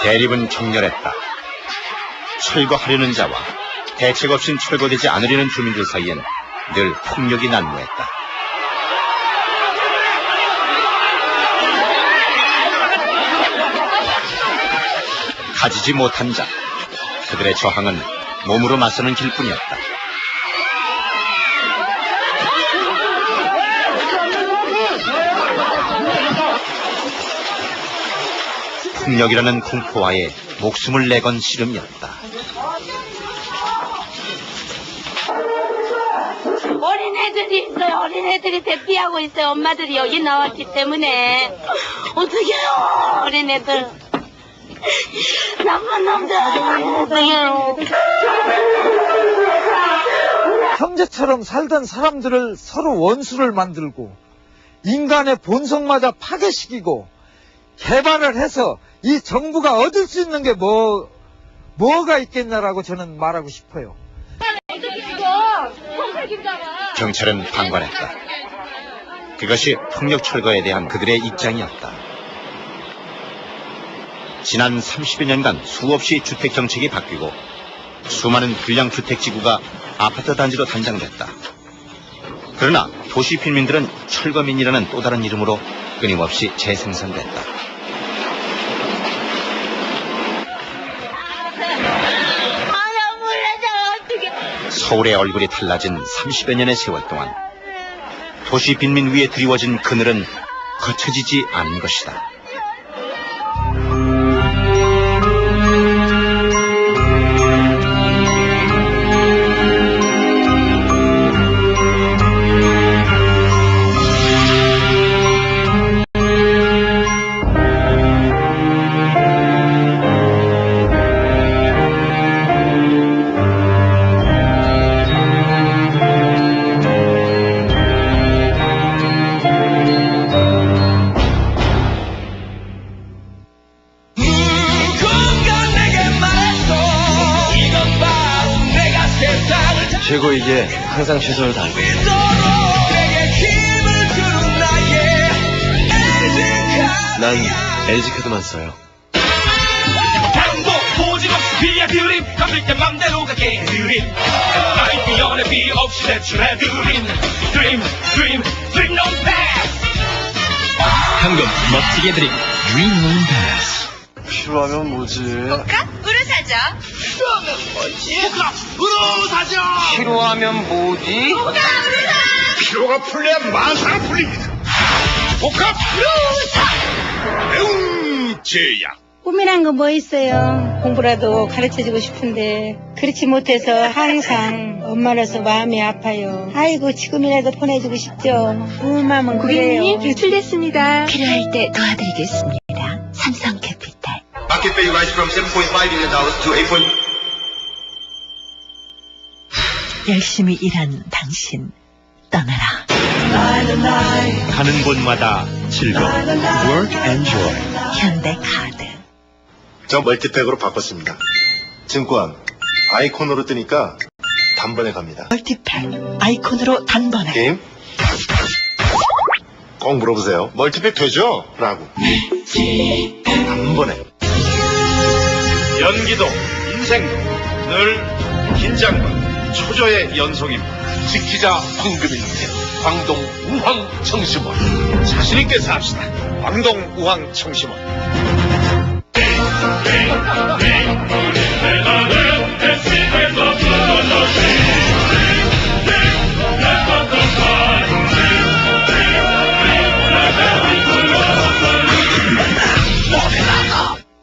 대립은 격렬했다. 철거하려는 자와 대책 없인 철거되지 않으려는 주민들 사이엔 늘 폭력이 난무했다. 가지지 못한 자, 그들의 저항은 몸으로 맞서는 길뿐이었다. 폭력이라는 공포와에 목숨을 내건 씨름이었다. 어린애들이 있어요. 어린애들이 대피하고 있어요. 엄마들이 여기 나왔기 때문에. 어떡해요, 어린애들. 나쁜 놈들. 어떡해요. 형제처럼 살던 사람들을 서로 원수를 만들고 인간의 본성마저 파괴시키고 개발을 해서 이 정부가 얻을 수 있는 게 뭐가 있겠냐라고 저는 말하고 싶어요. 경찰은 방관했다. 그것이 폭력 철거에 대한 그들의 입장이었다. 지난 30여 년간 수없이 주택 정책이 바뀌고 수많은 불량 주택지구가 아파트 단지로 단장됐다. 그러나 도시 빈민들은 철거민이라는 또 다른 이름으로 끊임없이 재생산됐다. 서울의 얼굴이 달라진 30여 년의 세월 동안 도시 빈민 위에 드리워진 그늘은 거쳐지지 않은 것이다. 최고이기에 항상 최선을 다하고 난 LG카드만 써요. 당도 보직없이 비야 드림 감릴 때 맘대로 가게 드림 나의 비연의 비 없이 대출해 드림 드림 no pass 황금 멋지게 드림 드림 론 패스. 필요하면 뭐지? 우리 사자. 필요하면 뭐지? 피로가 풀려야 만사가 풀립니다 복합 매운 제약 꿈이란 거 뭐 있어요? 공부라도 가르쳐주고 싶은데 그렇지 못해서 항상 엄마라서 마음이 아파요. 아이고 지금이라도 보내주고 싶죠. 마음은 그래요. 고객님 제출됐습니다. 필요할 때 도와드리겠습니다. 삼성캐피탈. Market value rise from $7.5 billion to 8. 열심히 일한 당신 떠나라. 가는 곳마다 즐거움. Work and Joy. 현대카드. 저 멀티팩으로 바꿨습니다. 증권 아이콘으로 뜨니까 단번에 갑니다. 멀티팩 아이콘으로 단번에. 게임? 꼭 물어보세요. 멀티팩 되죠? 라고. 단번에. 연기도 인생도 늘 긴장과 초조의 연속입니다. 지키자 황금의 인생 광동 우황 청심원 자신있게 삽시다. 광동 우황 청심원.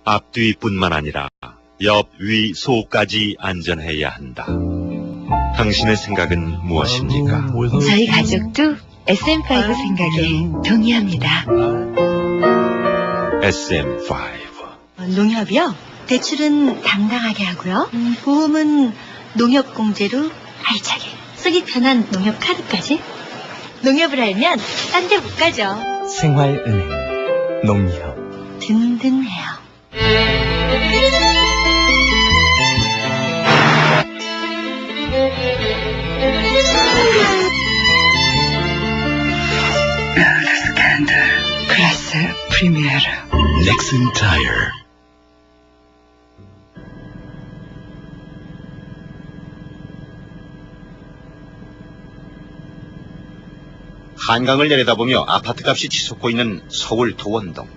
앞뒤뿐만 아니라 옆, 위, 속까지 안전해야 한다. 당신의 생각은 무엇입니까? 저희 가족도 SM5 생각에 동의합니다. SM5. 농협이요? 대출은 당당하게 하고요. 보험은 농협공제로 알차게. 쓰기 편한 농협 카드까지. 농협을 알면 딴 데 못 가죠. 생활은행 농협. 든든해요. 스캔들 클래스 프리미어르. 넥슨 타이어. 한강을 내려다보며 아파트값이 치솟고 있는 서울 도원동.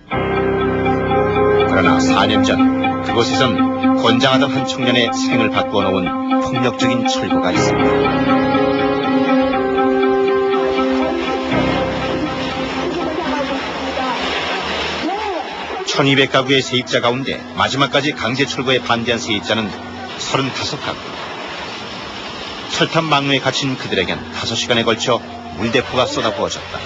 그러나 4년 전 그곳에선 건장하던 한 청년의 생을 바꾸어 놓은 폭력적인 철거가 있습니다. 1200가구의 세입자 가운데 마지막까지 강제 철거에 반대한 세입자는 35가구. 철탑 망루에 갇힌 그들에겐 5시간에 걸쳐 물대포가 쏟아부어졌다.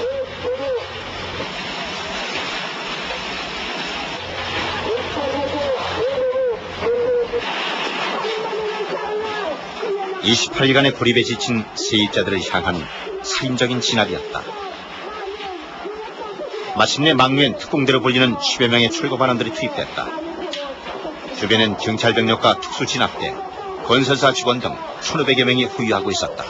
(28일간의) 고립에 지친 세입자들을 향한 살인적인 진압이었다. 마침내 망루엔 특공대로 불리는 10여 명의 철거반원들이 투입됐다. 주변엔 경찰병력과 특수진압대, 건설사 직원 등 1,500여 명이 후유하고 있었다.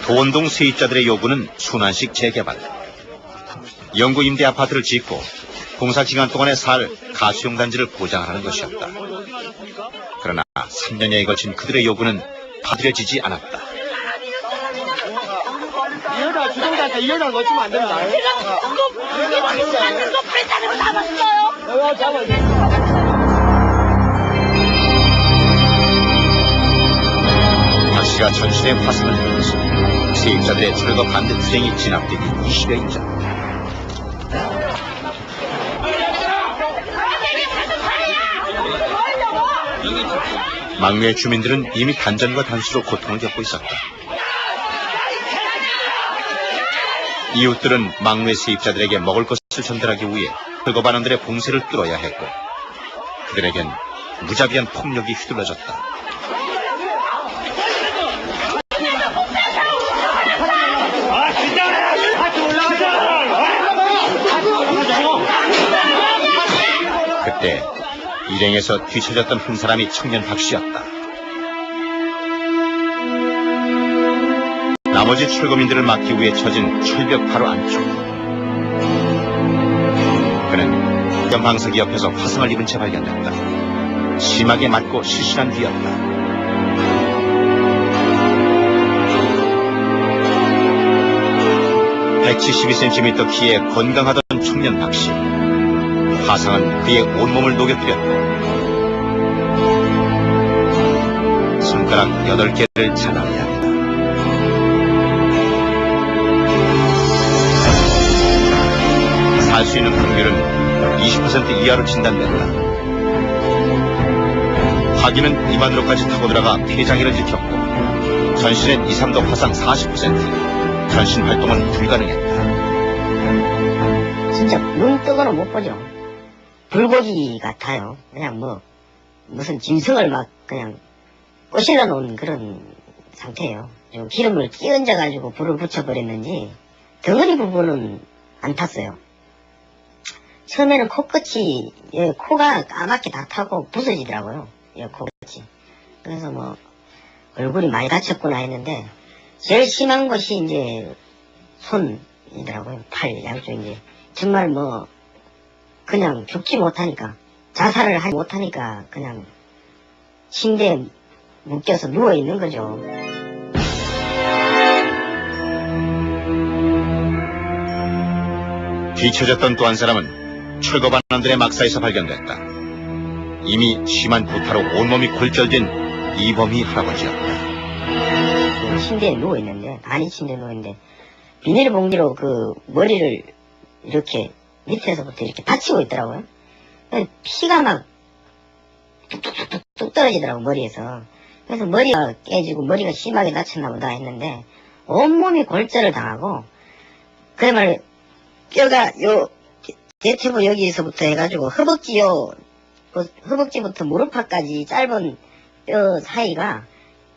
도원동 세입자들의 요구는 순환식 재개발, 영구 임대 아파트를 짓고 공사 기간 동안에 살 가수용 단지를 보장하라는 것이었다. 그러나 3년여에 걸친 그들의 요구는 받아들여지지 않았다. 이 여자 주동자한테 이 여자를 놓치면 안 된다. 제가 그거 맞는 거 팔다는 거 잡았어요. 박 씨가 전신에 화상을 입으면서 세입자들의 철거 반대 투쟁이 진압되기 20여일 전. 망루의 주민들은 이미 단전과 단수로 고통을 겪고 있었다. 이웃들은 망루의 세입자들에게 먹을 것을 전달하기 위해 철거반원들의 봉쇄를 뚫어야 했고, 그들에겐 무자비한 폭력이 휘둘러졌다. 그때 일행에서 뒤처졌던 한 사람이 청년 박 씨였다. 나머지 철거민들을 막기 위해 쳐진 철벽 바로 안쪽. 그는 연방석이 옆에서 화상을 입은 채 발견됐다. 심하게 맞고 실신한 뒤였다. (172cm) 키의 건강하던 청년 박 씨. 화상은 그의 온몸을 녹여뜨렸고 손가락 8개를 잘라내야 한다. 살 수 있는 확률은 20% 이하로 진단된다. 화기는 입 안으로까지 타고 들어가 폐장애를 일으켰고 전신엔 2, 3도 화상 40%, 전신 활동은 불가능했다. 진짜 눈 뜨고는 못 보죠. 불고기 같아요. 그냥 무슨 짐승을 막 그냥 꼬실러 놓은 그런 상태예요. 좀 기름을 끼얹어가지고 불을 붙여버렸는지 덩어리 부분은 안 탔어요. 처음에는 코끝이, 코가 까맣게 다 타고 부서지더라고요. 코끝이. 그래서 얼굴이 많이 다쳤구나 했는데 제일 심한 것이 이제 손이더라고요. 팔 양쪽 이제. 정말 그냥 죽지 못하니까, 자살을 하지 못하니까 그냥 침대에 묶여서 누워있는 거죠. 뒤처졌던 또 한 사람은 철거반원들의 막사에서 발견됐다. 이미 심한 구타로 온몸이 골절된 이범희 할아버지였다. 침대에 누워있는데, 안이 침대에 누워있는데 비닐봉지로 그 머리를 이렇게 밑에서부터 이렇게 받치고 있더라고요. 피가 막 뚝뚝뚝뚝 떨어지더라고, 머리에서. 그래서 머리가 깨지고 머리가 심하게 다쳤나 보다 했는데 온몸이 골절을 당하고, 그래 말로 뼈가 대퇴부 여기서부터 해가지고 허벅지부터 무릎팍까지 짧은 뼈 사이가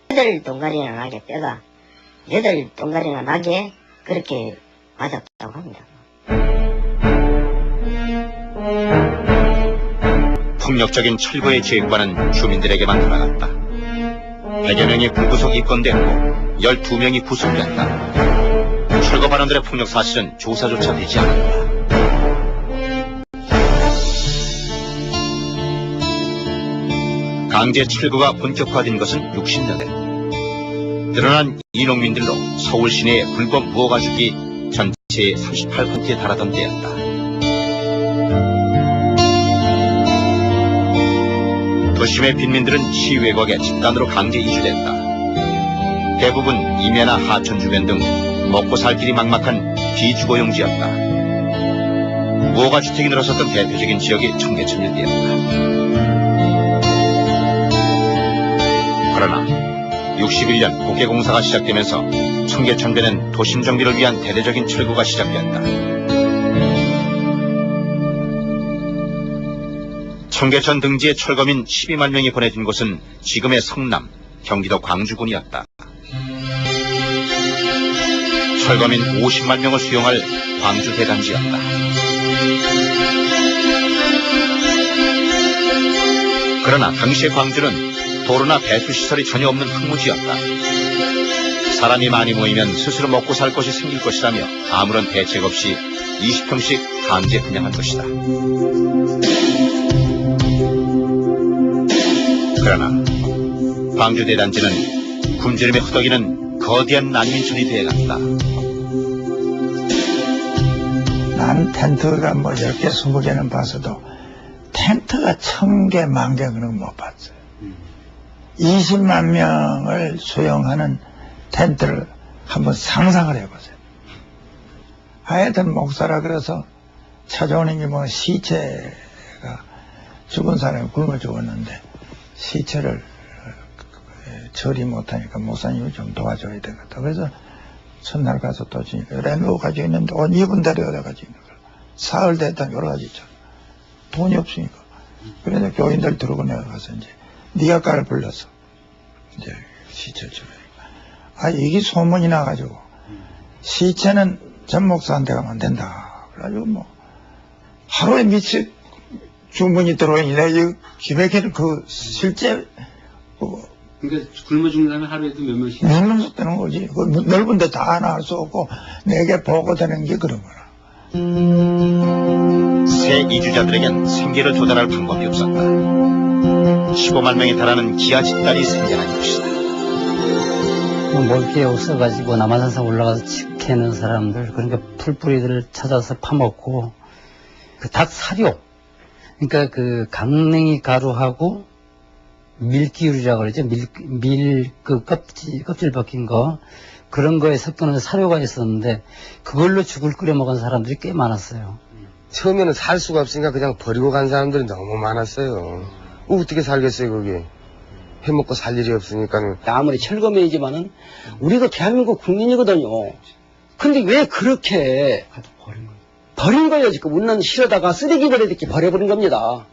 8동갈이나 나게, 뼈가 8동갈이나 나게 그렇게 맞았다고 합니다. 폭력적인 철거의 죄과는 주민들에게만 돌아갔다. 100여 명이 불구속 입건됐고 12명이 구속됐다. 철거반원들의 폭력 사실은 조사조차 되지 않았다. 강제 철거가 본격화된 것은 60년대. 늘어난 이농민들로 서울 시내의 불법 무허가주기 전체의 38%에 달하던 때였다. 도심의 빈민들은 시외곽에 집단으로 강제 이주됐다. 대부분 임야나 하천 주변 등 먹고 살 길이 막막한 비주거용지였다. 무허가주택이 늘어섰던 대표적인 지역이 청계천 일대였다. 그러나 61년 국계공사가 시작되면서 청계천변은 도심 정비를 위한 대대적인 철거가 시작되었다. 청계천 등지의 철거민 12만 명이 보내진 곳은 지금의 성남, 경기도 광주군이었다. 철거민 50만 명을 수용할 광주 대단지였다. 그러나 당시의 광주는 도로나 배수시설이 전혀 없는 흙무지였다. 사람이 많이 모이면 스스로 먹고 살 것이 생길 것이라며 아무런 대책 없이 20평씩 강제 분양한 것이다. 그러나 광주 대단지는 굶주림에 허덕이는 거대한 난민촌이 되어갔다. 난 텐트가 뭐 10개, 20개는 봤어도 텐트가 1000개, 10,000개 그런 거 못 봤어요. 20만 명을 수용하는 텐트를 한번 상상을 해보세요. 하여튼 목사라 그래서 찾아오는 게 뭐 시체가 죽은 사람이 굶어 죽었는데 시체를 처리 못하니까 목사님이 좀 도와줘야 되겠다. 그래서 첫날 가서 또 주니까 여러 누워 가지고 있는데 옷 입은 대로 여러 가지 있는 거야. 사흘 됐다 여러 가지 있잖아. 돈이 없으니까. 그래서 교인들 들고 내려가서 이제 니아가를 불러서 이제 시체 처리하니까 아 이게 소문이 나가지고 시체는 전 목사한테 가면 안 된다. 그래가지고 뭐 하루에 며칠 주문이 들어오니 내가 이 기백에는 그 실제 그러니까 굶어 죽는 사람이 하루에도 몇 명씩 몇 명씩 되는 거지. 그 넓은 데 다 하나 할 수 없고 내게 보고되는 게 그런 거라. 새 이주자들에겐 생계를 조달할 방법이 없었다. 15만 명에 달하는 기아 집단이 생겨난 것이다. 먹을 게 없어가지고 남한산성 올라가서 집 캐는 사람들, 그러니까 풀뿌리들을 찾아서 파먹고 그 닭 사료, 그러니까 그 강냉이 가루하고 밀기울이라고 그러죠. 그 껍질 벗긴 거. 그런 거에 섞여놓은 사료가 있었는데, 그걸로 죽을 끓여 먹은 사람들이 꽤 많았어요. 처음에는 살 수가 없으니까 그냥 버리고 간 사람들이 너무 많았어요. 어떻게 살겠어요, 거기. 해먹고 살 일이 없으니까는. 아무리 철거민이지만은, 우리도 대한민국 국민이거든요. 근데 왜 그렇게 버린 거예요, 지금. 우리는 실어다가 쓰레기 버리듯이 버려버린 겁니다.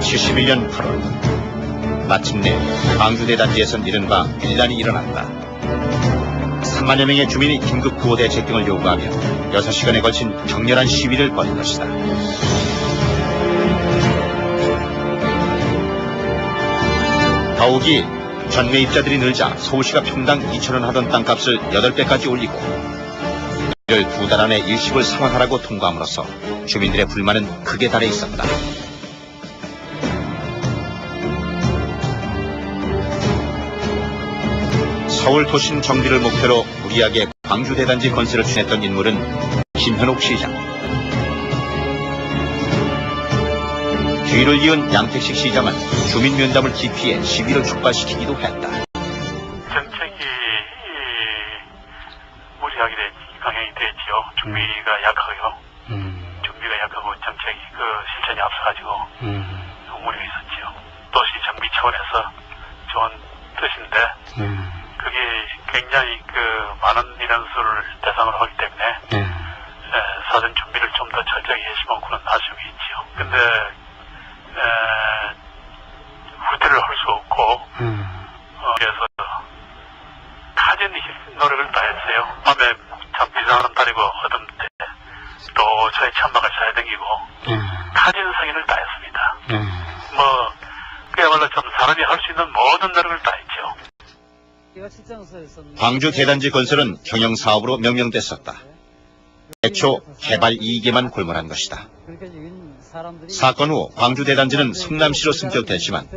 71년 8월 마침내 광주 대단지에선 이른바 밀란이 일어났다. 3만여 명의 주민이 긴급 구호 대책 등을 요구하며 6시간에 걸친 격렬한 시위를 벌인 것이다. 더욱이 전매입자들이 늘자 서울시가 평당 2,000원 하던 땅값을 8배까지 올리고 이를 2달 안에 일시불 상환하라고 통보함으로써 주민들의 불만은 극에 달해 있었다. 서울 도심 정비를 목표로 무리하게 광주 대단지 건설을 추진했던 인물은 김현옥 시장. 뒤를 이은 양택식 시장은 주민 면담을 기피해 시위를 촉발시키기도 했다. 정책이 무리하게 강행이 됐지요. 준비가 약하고요. 준비가 약하고 정책이 실천이 앞서가지고 무리가 있었지요. 도시 정비 차원에서 좋은 뜻인데 그게 굉장히 많은 인원수를 대상으로 하기 때문에 사전 준비를 좀 더 철저히 했으면 그런 아쉬움이 있지요. 근데 후퇴를 할 수 없고 그래서 가진 노력을 다했어요. 밤에 참 비상한 달이고 어둠 때 또 저희 천막을 잘 댕기고 가진 성의를 다했습니다. 그야말로 좀 사람이 할 수 있는 모든 노력을 다했죠. 광주 대단지 건설은 경영사업으로 명명됐었다. 애초 개발 이익에만 골몰한 것이다. 사건 후 광주 대단지는 성남시로 승격됐지만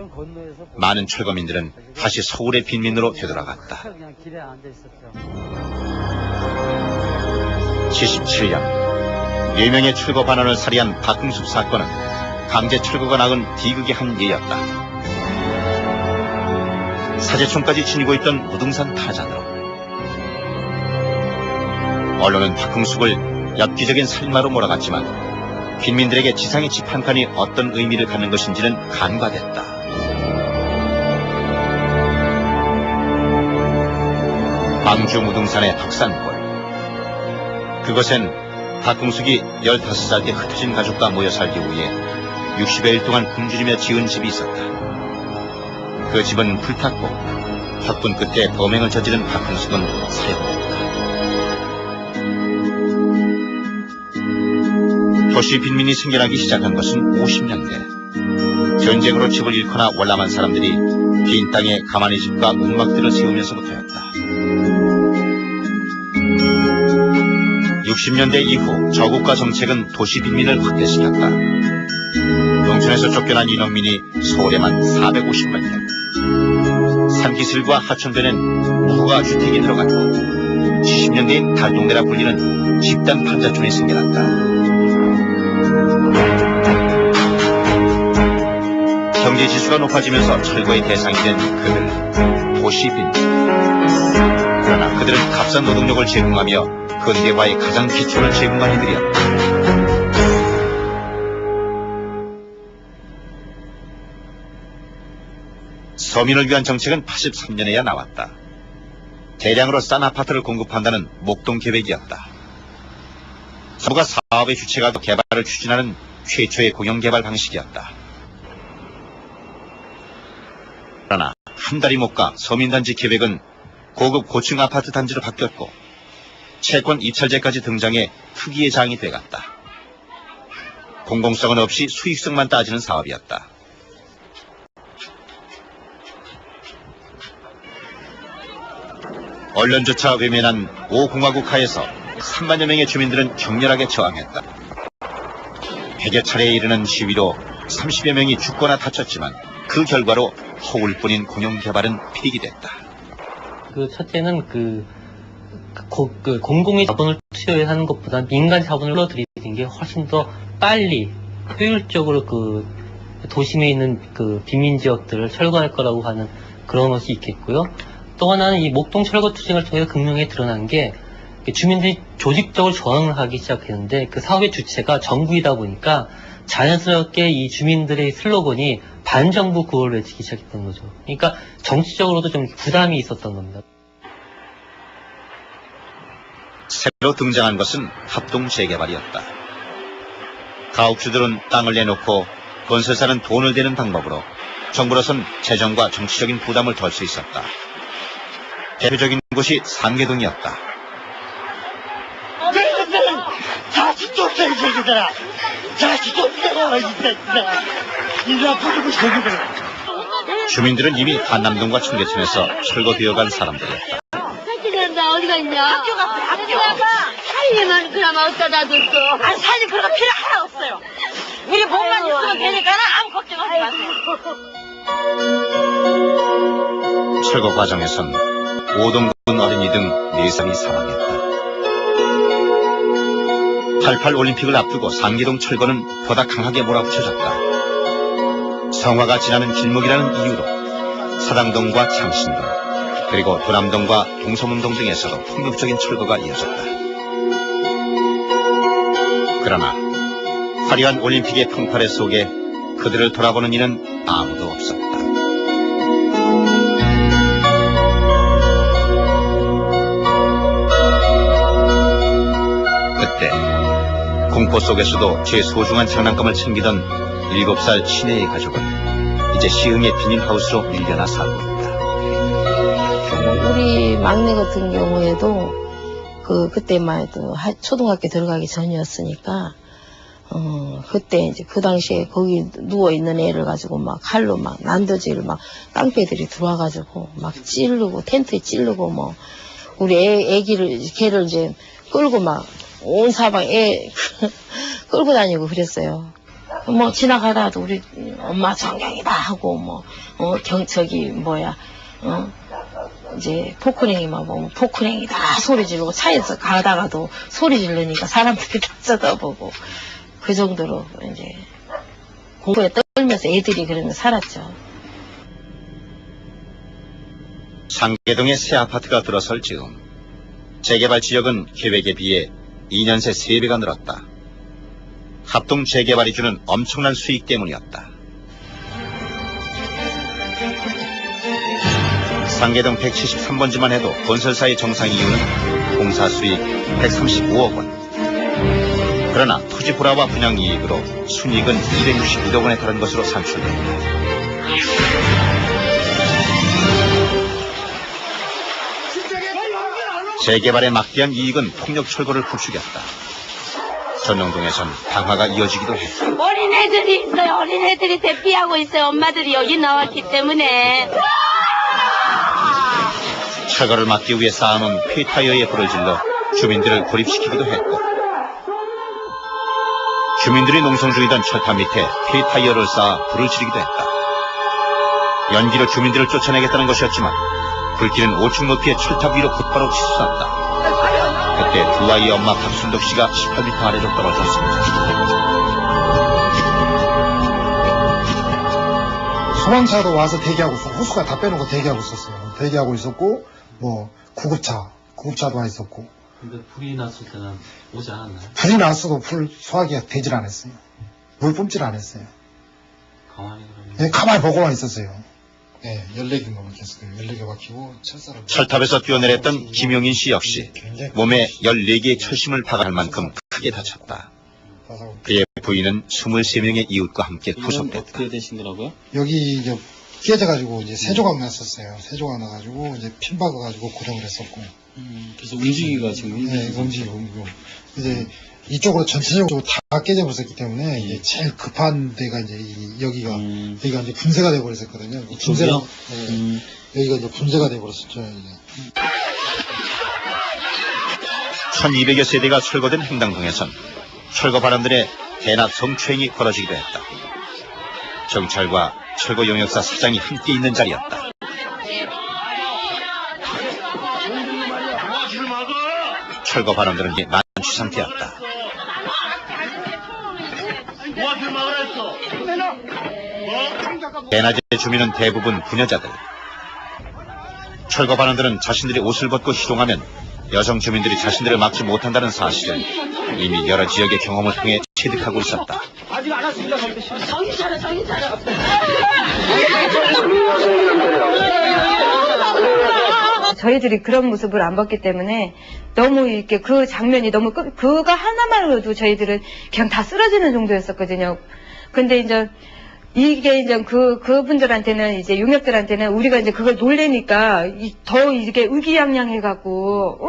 많은 철거민들은 다시 서울의 빈민으로 되돌아갔다. 77년 유명의 철거 반원을 살해한 박흥숙 사건은 강제 철거가 낳은 비극의 한 예였다. 사제총까지 지니고 있던 무등산 타잔으로 언론은 박흥숙을 엽기적인 살인마로 몰아갔지만 빈민들에게 지상의 집 한 칸이 어떤 의미를 갖는 것인지는 간과됐다. 광주 무등산의 덕산골. 그곳엔 박흥숙이 15살 때 흩어진 가족과 모여 살기 위해 60여일 동안 굶주리며 지은 집이 있었다. 그 집은 불탔고 혁분 끝에 범행을 저지른 박흥숙은 살해당했다. 도시 빈민이 생겨나기 시작한 것은 50년대. 전쟁으로 집을 잃거나 월남한 사람들이 빈 땅에 가만히 집과 움막들을 세우면서부터였다. 60년대 이후 저국가 정책은 도시 빈민을 확대시켰다. 농촌에서 쫓겨난 인원민이 서울에만 450만 명. 산기슭과 하천변엔 무허가 주택이 들어갔고 70년대인 달동네라 불리는 집단 판자촌이 생겨났다. 경제 지수가 높아지면서 철거의 대상이 된 그들, 도시 빈민. 그러나 그들은 값싼 노동력을 제공하며 근대화의 가장 기초를 제공한 이들이었다. 서민을 위한 정책은 83년에야 나왔다. 대량으로 싼 아파트를 공급한다는 목동 계획이었다. 정부가 사업의 주체가 개발을 추진하는 최초의 공영개발 방식이었다. 그러나 한 달이 못 가 서민단지 계획은 고급 고층 아파트 단지로 바뀌었고 채권 입찰제까지 등장해 투기의 장이 돼갔다. 공공성은 없이 수익성만 따지는 사업이었다. 언론조차 외면한 5공화국 하에서 3만여 명의 주민들은 격렬하게 저항했다. 100여 차례에 이르는 시위로 30여 명이 죽거나 다쳤지만 그 결과로 허울뿐인 공영개발은 폐기됐다. 첫째는 공공의 자본을 투여하는 것보다 민간 자본을 흘러들이는 게 훨씬 더 빨리 효율적으로 도심에 있는 빈민 지역들을 철거할 거라고 하는 그런 것이 있겠고요. 또 하나는 이 목동 철거 투쟁을 통해서 극명하게 드러난 게 주민들이 조직적으로 저항을 하기 시작했는데 그 사업의 주체가 정부이다 보니까 자연스럽게 이 주민들의 슬로건이 반정부 구호를 외치기 시작했던 거죠. 그러니까 정치적으로도 좀 부담이 있었던 겁니다. 새로 등장한 것은 합동 재개발이었다. 가옥주들은 땅을 내놓고 건설사는 돈을 대는 방법으로 정부로선 재정과 정치적인 부담을 덜 수 있었다. 대표적인 곳이 상계동이었다. 다시 쫓아, 이 새끼들아! 다시 쫓아라, 이 새끼들아! 이 나쁜 놈의 새끼들아! 주민들은 이미 한남동과 청계천에서 철거되어간 사람들이었다. 새끼들은 다 어디가 있냐? 학교 갔어, 학교 가봐! 살림은 그나마 어디다 뒀어? 아니, 살림 그런 거 필요 하나 없어요! 우리 몸만 있으면 되니까 아무 걱정하지 마세요! 철거 과정에선 오동군 어린이 등 4사람이 사망했다. 88 올림픽을 앞두고 상계동 철거는 보다 강하게 몰아붙여졌다. 성화가 지나는 길목이라는 이유로 사당동과 창신동, 그리고 도남동과 동서문동 등에서도 폭력적인 철거가 이어졌다. 그러나 화려한 올림픽의 풍파래 속에 그들을 돌아보는 이는 아무도 없었다. 그때 공포 속에서도 제 소중한 장난감을 챙기던 7살 친애의 가족은 이제 시흥의 비닐하우스로 밀려나 살고 있다. 우리 막내 같은 경우에도 그때만 해도 초등학교 들어가기 전이었으니까 그때 이제 그 당시에 거기 누워있는 애를 가지고 막 칼로 막 난도질을 막 깡패들이 들어와가지고 막 찌르고 텐트에 찌르고 뭐 우리 걔를 이제 끌고 막 온 사방 애 끌고 다니고 그랬어요. 뭐 지나가다도 우리 엄마 정경이다 하고 이제 포크냉이만 보면 포크냉이다 소리 지르고 차에서 가다가도 소리 지르니까 사람들이 다 쳐다보고 그 정도로 이제 공부에 떨면서 애들이 그러면 살았죠. 상계동에 새 아파트가 들어설 즈음 재개발 지역은 계획에 비해 2년 새 3배가 늘었다. 합동 재개발이 주는 엄청난 수익 때문이었다. 상계동 173번지만 해도 건설사의 정상 이유는 공사 수익 135억 원. 그러나 토지 불화와 분양 이익으로 순이익은 261억 원에 달한 것으로 산출된다. 재개발에 막대한 이익은 폭력 철거를 부추겼다. 전용동에선 방화가 이어지기도 했다. 어린애들이 있어요. 어린애들이 대피하고 있어요. 엄마들이 여기 나왔기 때문에. 철거를 막기 위해 쌓아놓은 폐타이어에 불을 질러 주민들을 고립시키기도 했고, 주민들이 농성 중이던 철탑 밑에 폐타이어를 쌓아 불을 지르기도 했다. 연기로 주민들을 쫓아내겠다는 것이었지만 불길은 5층 높이의 철탑 위로 곧바로 치솟았다. 그때 두 아이의 엄마 박순덕 씨가 18m 아래로 떨어졌습니다. 소방차도 와서 대기하고 있었고, 호수가 다 빼놓고 대기하고 있었어요. 대기하고 있었고, 구급차도 와 있었고. 근데 불이 났을 때는 오지 않았나요? 불이 났어도 불 소화기가 되질 않았어요. 물 뿜질 않았어요. 가만히 그러면. 네, 가만히 보고만 있었어요. 네, 14개만 박혔어요. 14개 박히고, 철탑에서 뛰어내렸던 김용인 씨 역시 몸에 14개의 철심을 박아할 만큼 크게 다쳤다. 그의 부인은 23명의 이웃과 함께 구속됐다. 어떻게 되신 거라고요? 여기 이제 깨져가지고 이제 세 조각 났었어요. 세 조각 나가지고 이제 핀 박아가지고 고정을 했었고. 그래서 움직이기가 지금 네, 움직이고. 이제 이쪽으로 전체적으로 다 깨져버렸기 때문에 이제 제일 급한 데가 이제 여기가 이제 분쇄가 돼버렸었거든요. 분쇄가 여기가 이제 분쇄가 돼버렸었죠. 이제. 1200여 세대가 철거된 행당동에선 철거 반원들의 대낮 성추행이 벌어지기도 했다. 경찰과 철거 용역사 사장이 함께 있는 자리였다. 철거 반원들은 난취 상태였다. 대낮의 주민은 대부분 부녀자들. 철거 반원들은 자신들이 옷을 벗고 희롱하면 여성 주민들이 자신들을 막지 못한다는 사실을 이미 여러 지역의 경험을 통해 체득하고 있었다. 아직 안 왔습니다. 정신 차려. 저희들이 그런 모습을 안 봤기 때문에 너무 이렇게 그 장면이 너무 그거 하나만으로도 저희들은 그냥 다 쓰러지는 정도였었거든요. 근데 이제 이게 이제 그분들한테는 이제 용역들한테는 우리가 이제 그걸 놀래니까 더 이렇게 의기양양해갖고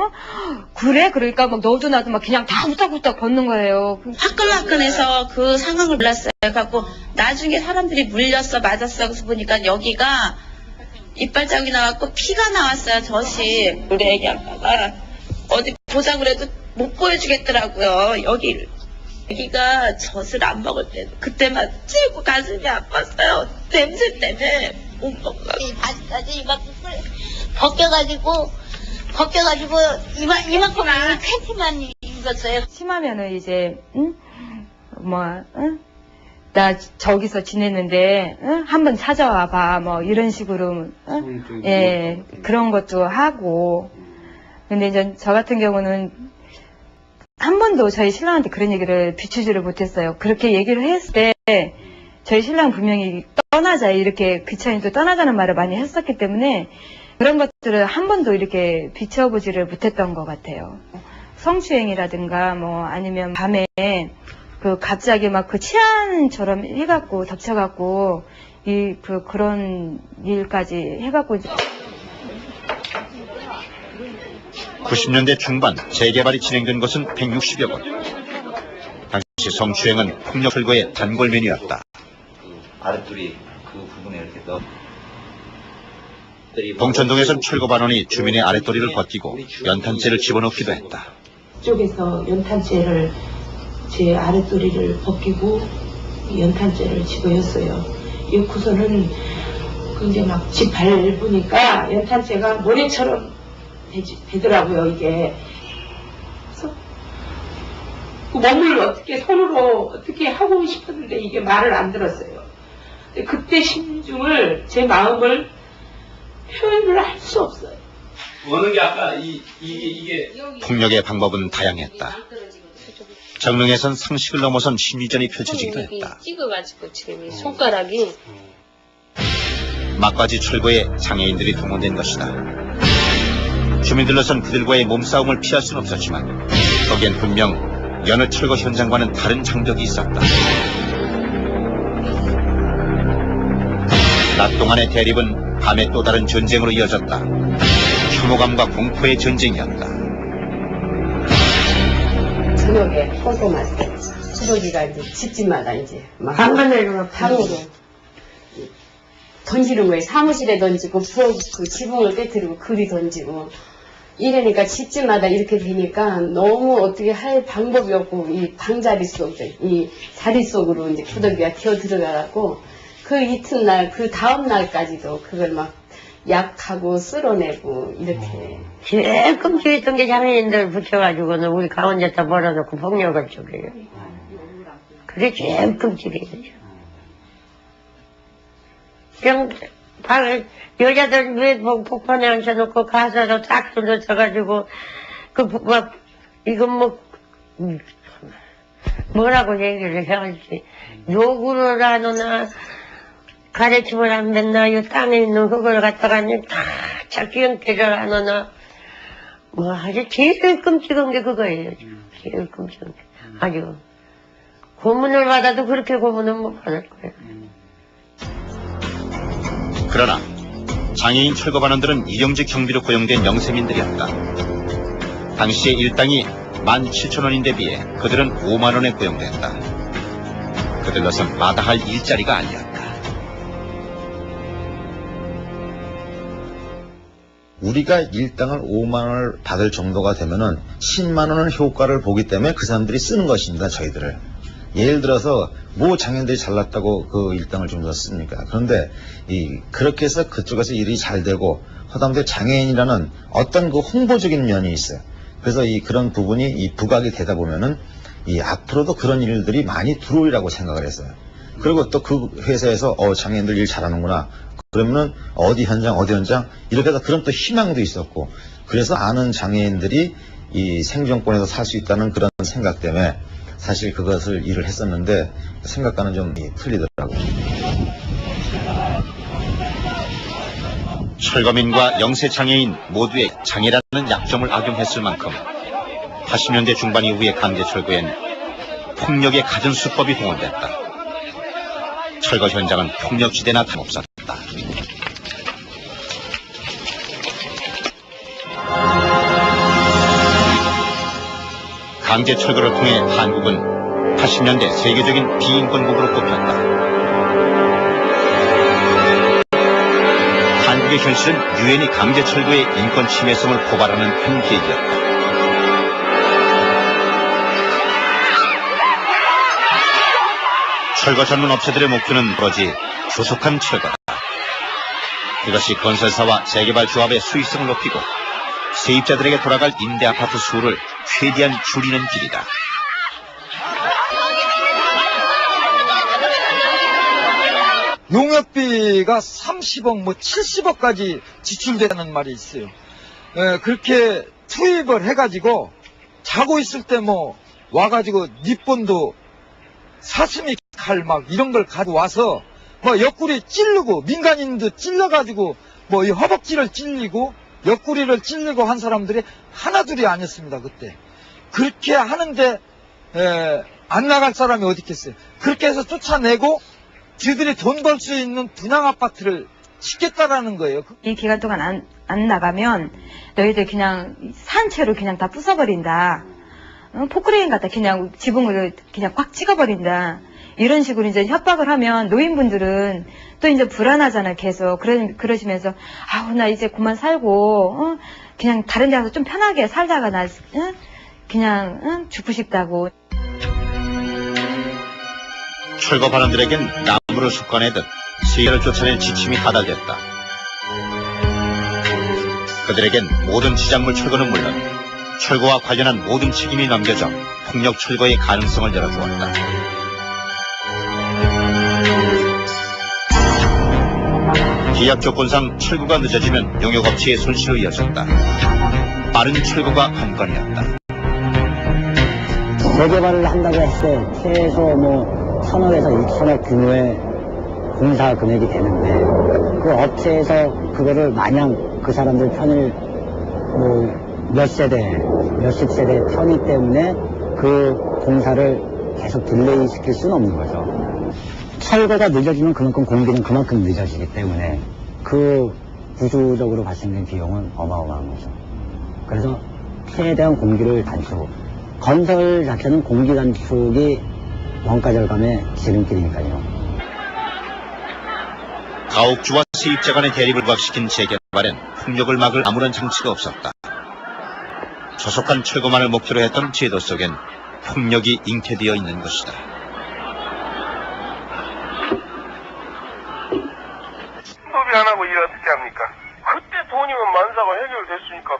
그래? 그러니까 막 너도 나도 막 그냥 다 후딱후딱 걷는 거예요. 화끈화끈해서 그 상황을 몰랐어요. 갖고 나중에 사람들이 물렸어 맞았어 그래서 보니까 여기가 이빨 자국이 나왔고 피가 나왔어요. 젖이. 우리 애기 아빠가 어디 보자 그래도 못 보여주겠더라고요. 여기가 젖을 안 먹을 때 그때만 최고 가슴이 아팠어요. 냄새 때문에 못 먹어요. 이 바지까지 이만큼 벗겨가지고 이만큼 팬티만 입었어요. 심하면은 이제 나 저기서 지냈는데 한번 찾아와 봐 뭐 이런 식으로 예 그런 것도 하고. 근데 이제 저 같은 경우는 한 번도 저희 신랑한테 그런 얘기를 비추지를 못했어요. 그렇게 얘기를 했을 때 저희 신랑 분명히 떠나자 이렇게 귀차니도 떠나자는 말을 많이 했었기 때문에 그런 것들을 한 번도 이렇게 비춰보지를 못했던 것 같아요. 성추행이라든가 뭐 아니면 밤에 그 갑자기 막 그 치안처럼 해갖고 덮쳐갖고 그런 일까지 해갖고 90년대 중반 재개발이 진행된 것은 160여 곳. 당시 성추행은 폭력 철거의 단골 메뉴였다. 아랫돌이 그 부분에 이렇게 넣어. 봉천동에선 철거 반원이 주민의 아랫도리를 벗기고 연탄재를 집어넣기도 했다. 쪽에서 연탄재를 제 아랫도리를 벗기고 연탄재를 집어였어요. 이고서는 이제 막 집 밟으니까 연탄재가 모래처럼 되더라고요, 이게. 그래서 그 몸을 어떻게 손으로 어떻게 하고 싶었는데 이게 말을 안 들었어요. 근데 그때 심중을, 제 마음을 표현을 할 수 없어요. 어느 게 아까 이게 폭력의 방법은 다양했다. 정릉에선 상식을 넘어선 심리전이 펼쳐지기도 했다. 찍어가지고 지금 손가락이 막바지 철거에 장애인들이 동원된 것이다. 주민들로선 그들과의 몸싸움을 피할 수는 없었지만 거기엔 분명 여느 철거 현장과는 다른 장벽이 있었다. 낮 동안의 대립은 밤에 또 다른 전쟁으로 이어졌다. 혐오감과 공포의 전쟁이었다. 저녁에 폰도 맞고 수도기가 이제 집집마다 이제 막 방문을 방으로 던지는 거예요. 사무실에 던지고 부엌 그 지붕을 깨뜨리고 그리 던지고 이러니까 집집마다 이렇게 되니까 너무 어떻게 할 방법이 없고 이 방자리 속 이 자리 속으로 이제 부더기가 기어 들어가고 그 이튿날 그 다음 날까지도 그걸 막 약하고 쓸어내고 이렇게. 제일 끔찍했던 게 장애인들 붙여가지고는 우리 가운데다 몰아놓고 폭력을 쪼개요. 그게 제일 끔찍해요. 그냥 여자들 왜 복판에 앉혀놓고 가사로 딱 던져가지고 막 이건 뭐라고 얘기를 해야지. 욕을 하느나 가르침을 안 뱉나, 이 땅에 있는 그걸 갖다가 다 찾기 형태를 하느나, 뭐 아주 제일 끔찍한 게 그거예요. 제일 끔찍한 게. 아주. 고문을 받아도 그렇게 고문은 못 받을 거예요. 그러나 장애인 철거반원들은 일용직 경비로 고용된 영세민들이었다. 당시의 일당이 17,000원인데 비해 그들은 5만원에 고용됐다. 그들로선 마다할 일자리가 아니었다. 우리가 일당을 5만 원을 받을 정도가 되면은 10만 원은 효과를 보기 때문에 그 사람들이 쓰는 것입니다, 저희들을. 예를 들어서 뭐 장애인들이 잘났다고 그 일당을 좀 더 씁니까? 그런데 그렇게 해서 그쪽에서 일이 잘 되고 하다못해 장애인이라는 어떤 그 홍보적인 면이 있어요. 그래서 그런 부분이 부각이 되다 보면은 앞으로도 그런 일들이 많이 들어오리라고 생각을 했어요. 그리고 또 그 회사에서 장애인들 일 잘하는구나. 그러면은 어디 현장 이렇게 해서 그런 또 희망도 있었고, 그래서 아는 장애인들이 이 생존권에서 살 수 있다는 그런 생각 때문에 사실 그것을 일을 했었는데 생각과는 좀 틀리더라고요. 철거민과 영세장애인 모두의 장애라는 약점을 악용했을 만큼 80년대 중반 이후의 강제철거엔 폭력의 갖은 수법이 동원됐다. 철거 현장은 폭력지대나 다름없었다. 강제철거를 통해 한국은 80년대 세계적인 비인권국으로 꼽혔다. 한국의 현실은 유엔이 강제철거의 인권 침해성을 고발하는 큰 계기였다. 철거 전문 업체들의 목표는 오로지 조속한 철거다. 이것이 건설사와 재개발 조합의 수익성을 높이고 세입자들에게 돌아갈 임대 아파트 수를 최대한 줄이는 길이다. 용역비가 30억, 70억까지 지출되는 말이 있어요. 그렇게 투입을 해가지고 자고 있을 때 와가지고 니본도 사스미 칼 이런 걸 가져와서 옆구리 찔르고 민간인도 찔러가지고 이 허벅지를 찔리고 옆구리를 찔리고 한 사람들이 하나둘이 아니었습니다. 그때 그렇게 하는데 안 나갈 사람이 어디 있겠어요. 그렇게 해서 쫓아내고 저들이 돈 벌 수 있는 분양 아파트를 짓겠다라는 거예요. 이 기간 동안 안 나가면 너희들 그냥 산채로 그냥 다 부숴버린다. 포크레인 갖다 그냥 지붕을 그냥 꽉 찍어버린다. 이런 식으로 이제 협박을 하면 노인분들은 또 이제 불안하잖아, 계속. 그러시면서, 나 이제 그만 살고, 그냥 다른 데 가서 좀 편하게 살다가 그냥, 죽고 싶다고. 철거 반원들에겐 나무를 솎아내듯 세계를 쫓아낸 지침이 하달됐다. 그들에겐 모든 지작물 철거는 물론 철거와 관련한 모든 책임이 넘겨져 폭력 철거의 가능성을 열어주었다. 기약 조건상 철거가 늦어지면 용역업체의 손실로 이어졌다. 빠른 철거가 관건이었다. 재개발을 한다고 했을 때 최소 뭐 1,000억에서 2,000억 규모의 공사 금액이 되는데 그 업체에서 그거를 마냥 그 사람들 편을 뭐 몇 세대, 몇십 세대 편의 때문에 그 공사를 계속 딜레이 시킬 수는 없는 거죠. 철거가 늦어지면 그만큼 공기는 그만큼 늦어지기 때문에 그 구조적으로 발생된 비용은 어마어마한 거죠. 그래서 최대한 공기를 단축. 건설 자체는 공기 단축이 원가 절감의 지름길이니까요. 가옥주와 세입자 간의 대립을 부각시킨 재개발엔 폭력을 막을 아무런 장치가 없었다. 조속한 철거만을 목표로 했던 제도 속엔 폭력이 잉태되어 있는 것이다. 법이 안 하고 일 어떻게 합니까? 그때 돈이면 만사가 해결됐으니까.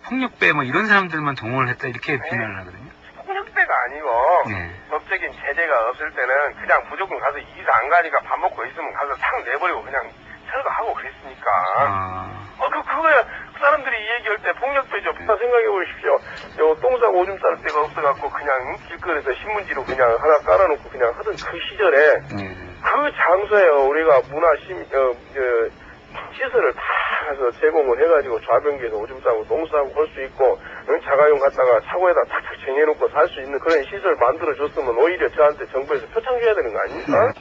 폭력배 뭐 이런 사람들만 동원을 했다 이렇게 비난을 하거든요. 폭력배가 아니고 네. 법적인 제재가 없을 때는 그냥 무조건 가서 이사 안 가니까 밥 먹고 있으면 가서 상 내버리고 그냥 철거하고 그랬으니까. 그거야 사람들이 얘기할 때 폭력배죠. 생각해 보십시오. 요 똥 싸고 오줌 쌀 데가 없어갖고 그냥 길거리에서 신문지로 그냥 하나 깔아놓고 그냥 하던 그 시절에 그 장소에 우리가 시설을 다 가서 제공을 해가지고 좌변기에서 오줌 싸고 똥 싸고 할 수 있고 자가용 갖다가 차고에다 탁탁 쟁여놓고 살 수 있는 그런 시설 만들어줬으면 오히려 저한테 정부에서 표창 줘야 되는 거 아닙니까?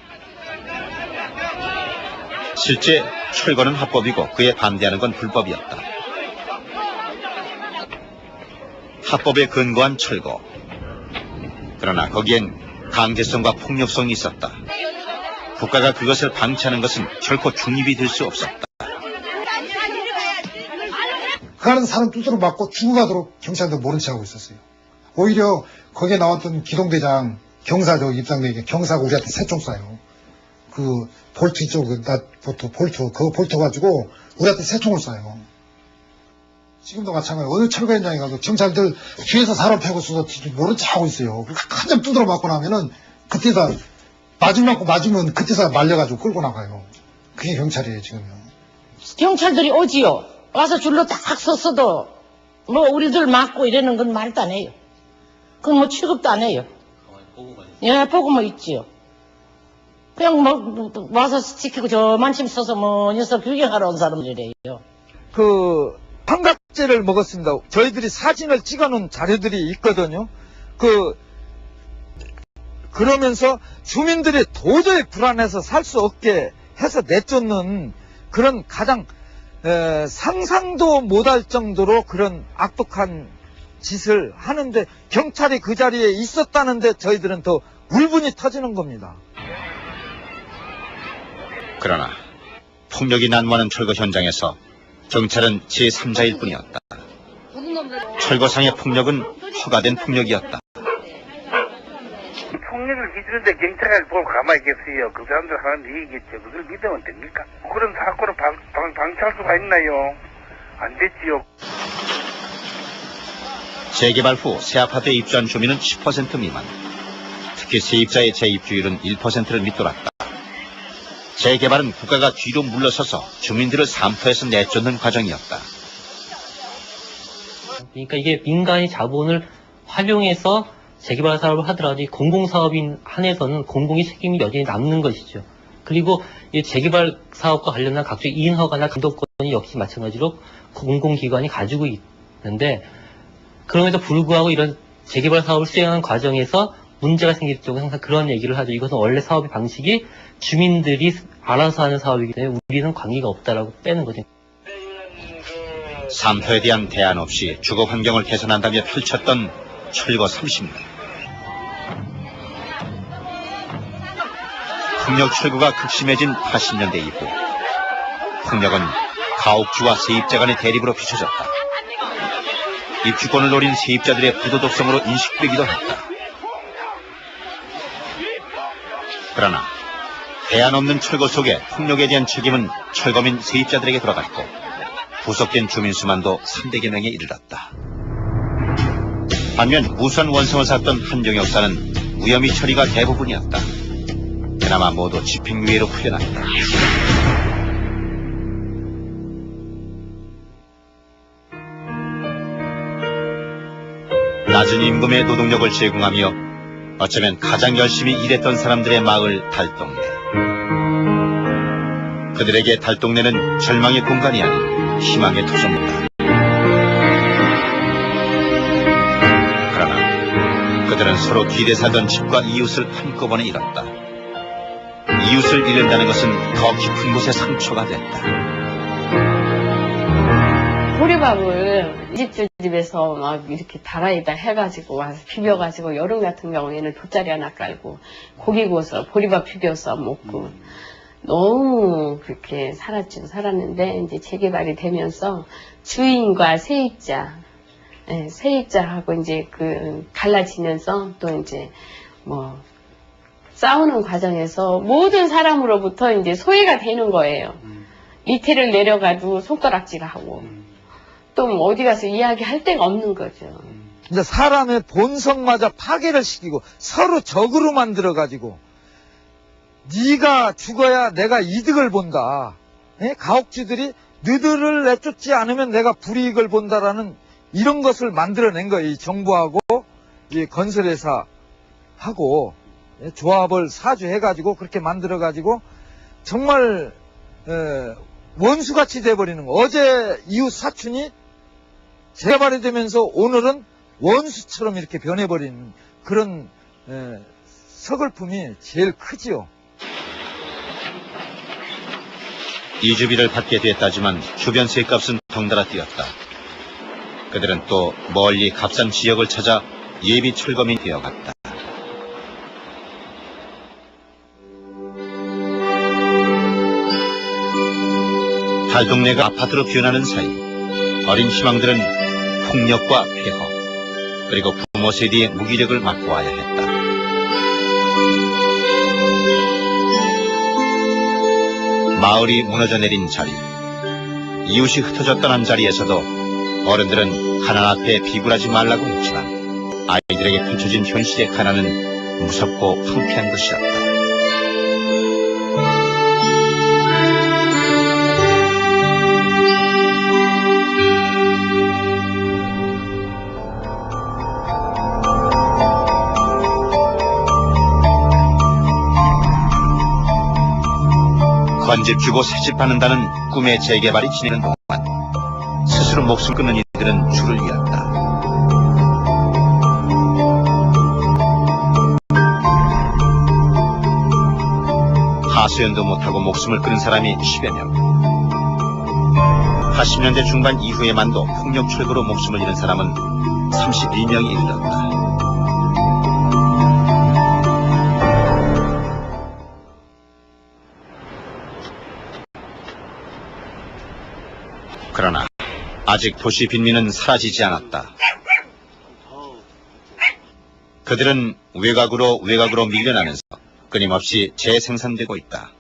실제 철거는 합법이고 그에 반대하는 건 불법이었다. 합법에 근거한 철거. 그러나 거기엔 강제성과 폭력성이 있었다. 국가가 그것을 방치하는 것은 결코 중립이 될 수 없었다. 가는 사람 두드러 맞고 죽어가도록 경찰도 모른 체 하고 있었어요. 오히려 거기에 나왔던 기동대장 경사죠. 입상대기 경사가 우리한테 새총 쏴요. 그 볼트 이쪽 그거 볼트 가지고 우리한테 새총을 쏴요. 지금도 마찬가지로 어느 철거 현장에 가도 경찰들 뒤에서 사람 패고 있어서 모른 체 하고 있어요. 한점 두드러 맞고 나면은 그때서 맞으면 그때서 말려가지고 끌고 나가요. 그게 경찰이에요 지금요. 경찰들이 오지요. 와서 줄로 딱 섰어도 뭐 우리들 맞고 이러는 건 말도 안 해요. 그건 뭐 취급도 안 해요. 예, 보고만 있지요. 그냥 뭐 와서 지키고 저만큼 서서 뭐 녀석 구경하러 온 사람들이래요. 그 환각제를 먹었습니다. 저희들이 사진을 찍어놓은 자료들이 있거든요. 그러면서 주민들이 도저히 불안해서 살 수 없게 해서 내쫓는 그런 가장 상상도 못할 정도로 그런 악독한 짓을 하는데 경찰이 그 자리에 있었다는데 저희들은 더 울분이 터지는 겁니다. 그러나 폭력이 난무하는 철거 현장에서 경찰은 제3자일 뿐이었다. 철거상의 폭력은 허가된 폭력이었다. 폭력을 기준인데 경찰을 보고 가만히 있겠어요. 그 사람들 하는 얘기겠죠. 그걸 믿으면 됩니까? 그런 사건을 방치할 수가 있나요? 안 됐지요. 재개발 후 새 아파트에 입주한 주민은 10% 미만. 특히 세입자의 재입주율은 1%를 밑돌았다. 재개발은 국가가 뒤로 물러서서 주민들을 삼터에서 내쫓는 과정이었다. 그러니까 이게 민간의 자본을 활용해서 재개발 사업을 하더라도 이 공공사업인 한에서는 공공의 책임이 여전히 남는 것이죠. 그리고 이 재개발 사업과 관련한 각종 이인허가나 감독권이 역시 마찬가지로 공공기관이 가지고 있는데 그럼에도 불구하고 이런 재개발 사업을 수행하는 과정에서 문제가 생길 경우 항상 그런 얘기를 하죠. 이것은 원래 사업의 방식이 주민들이 알아서 하는 사업이기 때문에 우리는 관계가 없다라고 빼는 거죠. 삼터에 대한 대안 없이 주거 환경을 개선한다며 펼쳤던 철거 30년. 폭력 철거가 극심해진 80년대 이후 폭력은 가옥주와 세입자 간의 대립으로 비춰졌다. 입주권을 노린 세입자들의 부도덕성으로 인식되기도 했다. 그러나 대안 없는 철거 속에 폭력에 대한 책임은 철거민 세입자들에게 돌아갔고 구속된 주민 수만도 300여 명에 이르렀다. 반면 무수한 원성을 샀던 한정역사는 무혐의 처리가 대부분이었다. 그나마 모두 집행유예로 풀려났다. 낮은 임금의 노동력을 제공하며 어쩌면 가장 열심히 일했던 사람들의 마을 달동네. 그들에게 달동네는 절망의 공간이 아닌 희망의 터전이다. 그러나 그들은 서로 길에 살던 집과 이웃을 한꺼번에 잃었다. 이웃을 잃는다는 것은 더 깊은 곳의 상처가 됐다. 보리밥을 이 집 저 집에서 막 이렇게 다라이다 해가지고 와서 비벼가지고 여름 같은 경우에는 돗자리 하나 깔고 고기 구워서 보리밥 비벼서 먹고 너무 그렇게 살았는데 이제 재개발이 되면서 주인과 세입자, 세입자하고 이제 그 갈라지면서 또 이제 뭐 싸우는 과정에서 모든 사람으로부터 이제 소외가 되는 거예요. 밑에를 내려가도 손가락질하고 또 뭐 어디 가서 이야기할 데가 없는 거죠. 이제 사람의 본성마저 파괴를 시키고 서로 적으로 만들어가지고 네가 죽어야 내가 이득을 본다. 가옥주들이 너희들을 내쫓지 않으면 내가 불이익을 본다라는 이런 것을 만들어낸 거예요. 이 정부하고 이 건설회사하고 조합을 사주해가지고 그렇게 만들어가지고 정말 원수같이 돼버리는 거. 어제 이웃 사촌이 재발이 되면서 오늘은 원수처럼 이렇게 변해버리는 그런 서글픔이 제일 크지요. 이주비를 받게 됐다지만 주변 세값은 덩달아 뛰었다. 그들은 또 멀리 값싼 지역을 찾아 예비 철거민이 되어갔다. 달동네가 아파트로 변하는 사이 어린 희망들은 폭력과 폐허 그리고 부모 세대의 무기력을 맛보아야 했다. 마을이 무너져 내린 자리, 이웃이 흩어져 떠난 자리에서도 어른들은 가난 앞에 비굴하지 말라고 했지만 아이들에게 펼쳐진 현실의 가난은 무섭고 황폐한 것이었다. 건집 주고 새집 받는다는 꿈의 재개발이 진행되는 동안 스스로 목숨 끊는 이들은 줄을 이었다. 하소연도 못하고 목숨을 끊은 사람이 10여 명. 80년대 중반 이후에만도 폭력 철거로 목숨을 잃은 사람은 32명이 이르렀다. 그러나 아직 도시 빈민은 사라지지 않았다. 그들은 외곽으로 밀려나면서 끊임없이 재생산되고 있다.